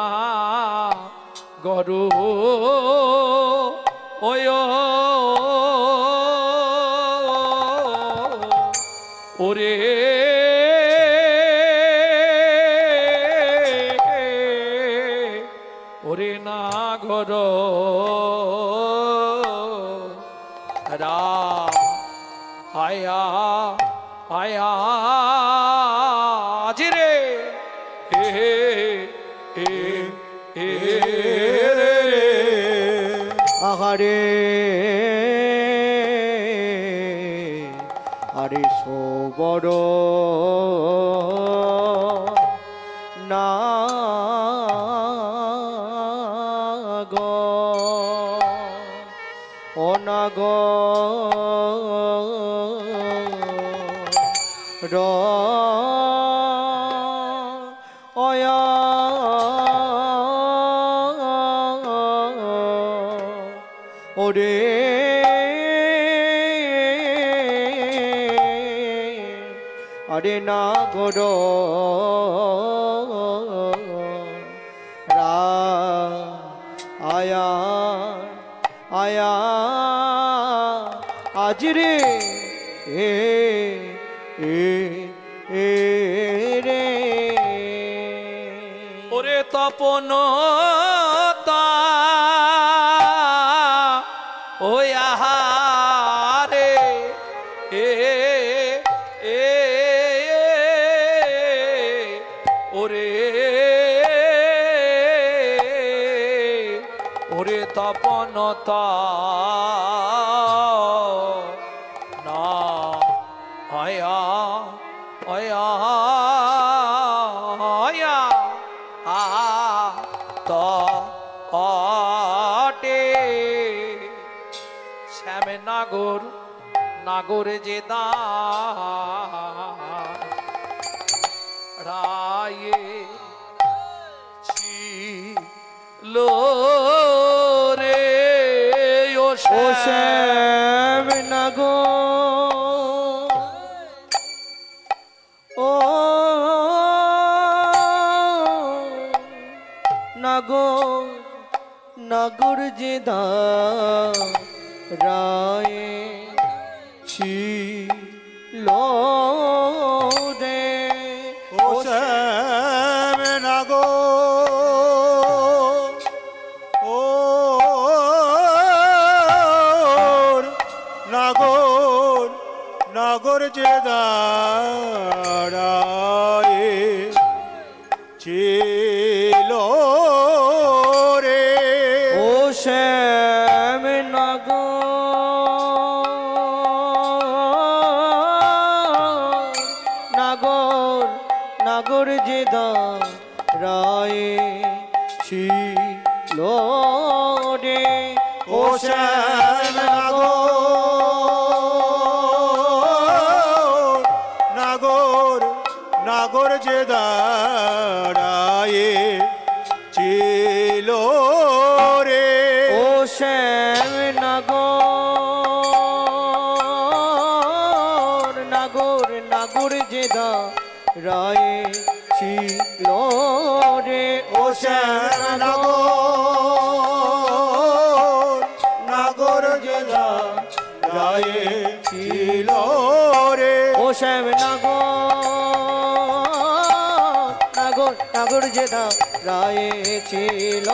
গরু, ওয় ওরে ওরে না ঘর রাম আয়া আয়া জিরে হে হে হে রে। আহারে আরে সবর না গো, অনাগ র অয়া রে আরে নাগর আয়া আয়া আজ রে এ এ এ রে ওরে তপন ওই আহারে এ এ ওরে ওরে তপনতা না আয়া আয়া আয়া আ ত অটে শ্যামে নাগর নাগর যে দা রায়ে লো রে ও ও শ্যাম নাগো ও নাগর নাগর যে দা রায় ছিল রে ও শ্যাম নাগো ও নাগর নাগর যে দাঁড়ায়ে ছিল রে ও শ্যাম নাগর নাগর যে রায়ে ছিল রে ও শ্যাম নাগর নাগর যে দাঁড়ায়ে ছিল রে ও শ্যাম নাগর নাগর যে রায়ে ছিল রে ও শ্যাম নাগর যে দাঁড়ায়ে ছিল রে ও শ্যাম নাগর যে রায়ে ছিল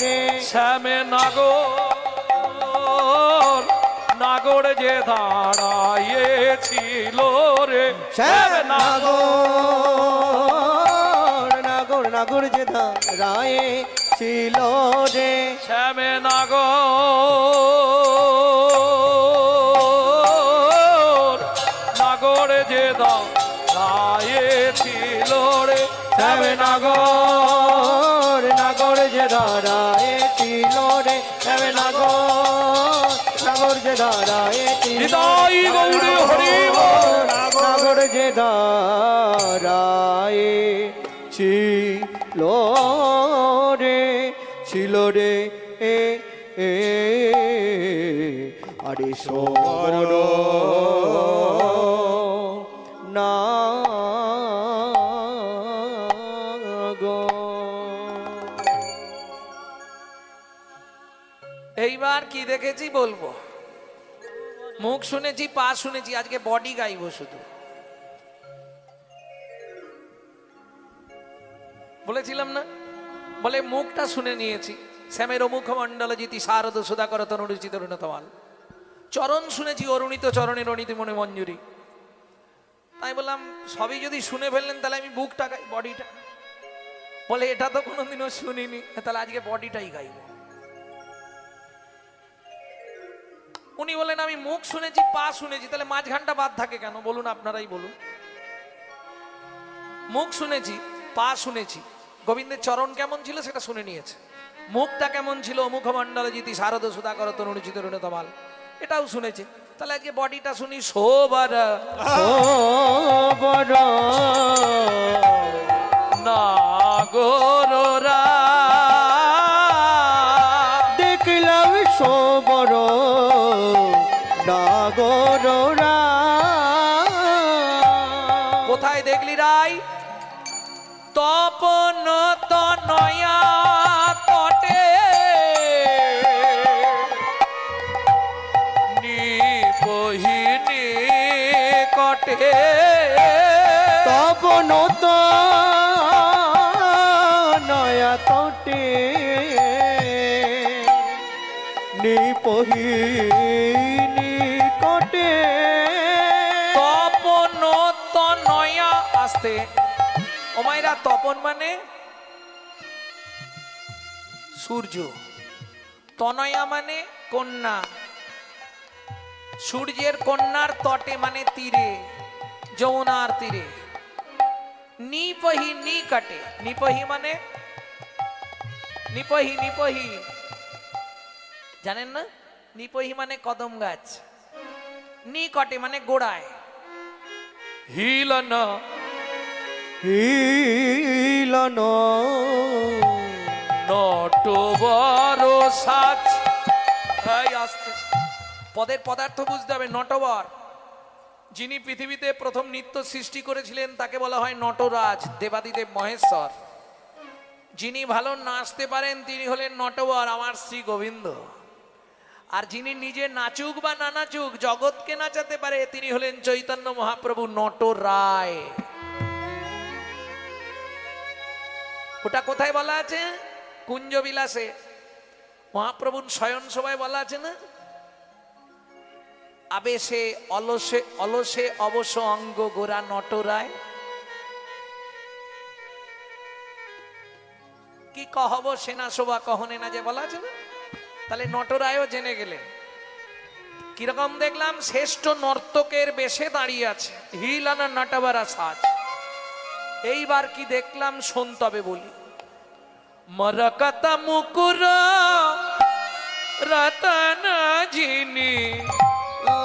রে শ্যামে নাগর নাগর যে দাঁড়াইয়েছিল রে শ্যাম নাগর যে রায়ে ছিল রে শ্যামে নাগর নাগর যে দাঁড়াইয়েছিল রে শ্যাম নাগর যে রায়ে ছিল রে শ্যাম নাগর যে রায়ে ছিল হৃদয় গৌরী হরি বল। নাগর যে রায়ে ছিল রে এ এ আরে সোমর না গো এইবার কি দেখেছি বলবো, মুখ শুনেছি, পা শুনেছি, আজকে বডি গাইবো শুধু। বলেছিলাম না, বলে মুখটা শুনে নিয়েছি, শ্যামের মুখমণ্ডল জিতি শারদ সুধাকর তনুরুচিত রুণতমাল। চরণ শুনেছি, অরুণিত চরণের অনিতি মনে মঞ্জুরি। তাই বললাম সবই যদি শুনে ফেললেন তাহলে আমি বুকটা গাই, বডিটা। বলে এটা তো কোনোদিনও শুনিনি, তাহলে আজকে বডিটাই গাইব। উনি বলেন আমি মুখ শুনেছি, পা শুনেছি, তাহলে মাঝখানটা বাদ থাকে কেন বলুন, আপনারাই বলুন। মুখ শুনেছি, পা শুনেছি, গোবিন্দের চরণ কেমন ছিল সেটা শুনে নিয়েছে। মুখটা কেমন ছিল, মুখমণ্ডলে জিতি শারদ সুধাকর তনুরুচিত রুণতমাল, এটাও শুনেছে। তাহলে আজকে বডিটা শুনি। সোবার নাগররা দেখলাম সোবর কোথায় দেখলি রাই? তপন তনয়া তটে নিপহিনী কটে। তপন নয়া তটে নিপহিনী কটে। তপন তনয়া আসতে ও মাইরা, তপন মানে সূর্য, তনয়া মানে কন্যা, সূর্যের কন্যার তটে মানে তীরে, যমুনার তীরে। নিপহি নি কাটে, নিপহি মানে নিপহি, নিপহি জানেন না? নিপহি মানে কদম গাছ, নি কটে মানে গোড়ায়। হিলন হিলন নটবর সাজ। এই আস্তে, পদের পদার্থ বুঝতে হবে। নটবর, যিনি পৃথিবীতে প্রথম নৃত্য সৃষ্টি করেছিলেন তাকে বলা হয় নটরাজ, দেবাদিদেব মহেশ্বর। যিনি ভালো নাচতে পারেন তিনি হলেন নটবর, আমার শ্রী গোবিন্দ। আর যিনি নিজে নাচুক বা না নাচুক জগৎকে নাচাতে পারে তিনি হলেন চৈতন্য মহাপ্রভু, নটরায়। ওটা কোথায় বলা আছে? কুঞ্জ বিলাসে, মহাপ্রভুর শয়ন সভায় বলা আছে না? আবেশে অলসে অলসে অবশ অঙ্গ গোরা নটরায়। কি কহব সেনা শোভা কহনে না, যে বলা আছে না? তাহলে নটরায়ও জেনে গেলে কিরকম দেখলাম, শ্রেষ্ঠ নর্তকের বেশে দাঁড়িয়ে আছে, হিলানা নটবরা সাজ। এইবার কি দেখলাম শোন তবে বলি। মরকত মুকুর রতন যিনি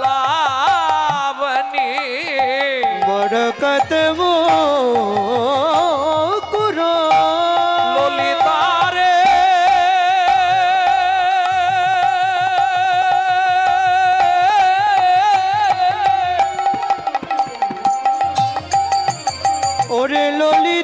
লাবণী। মরকত মুকুর ললিতারে ওরে ললিতা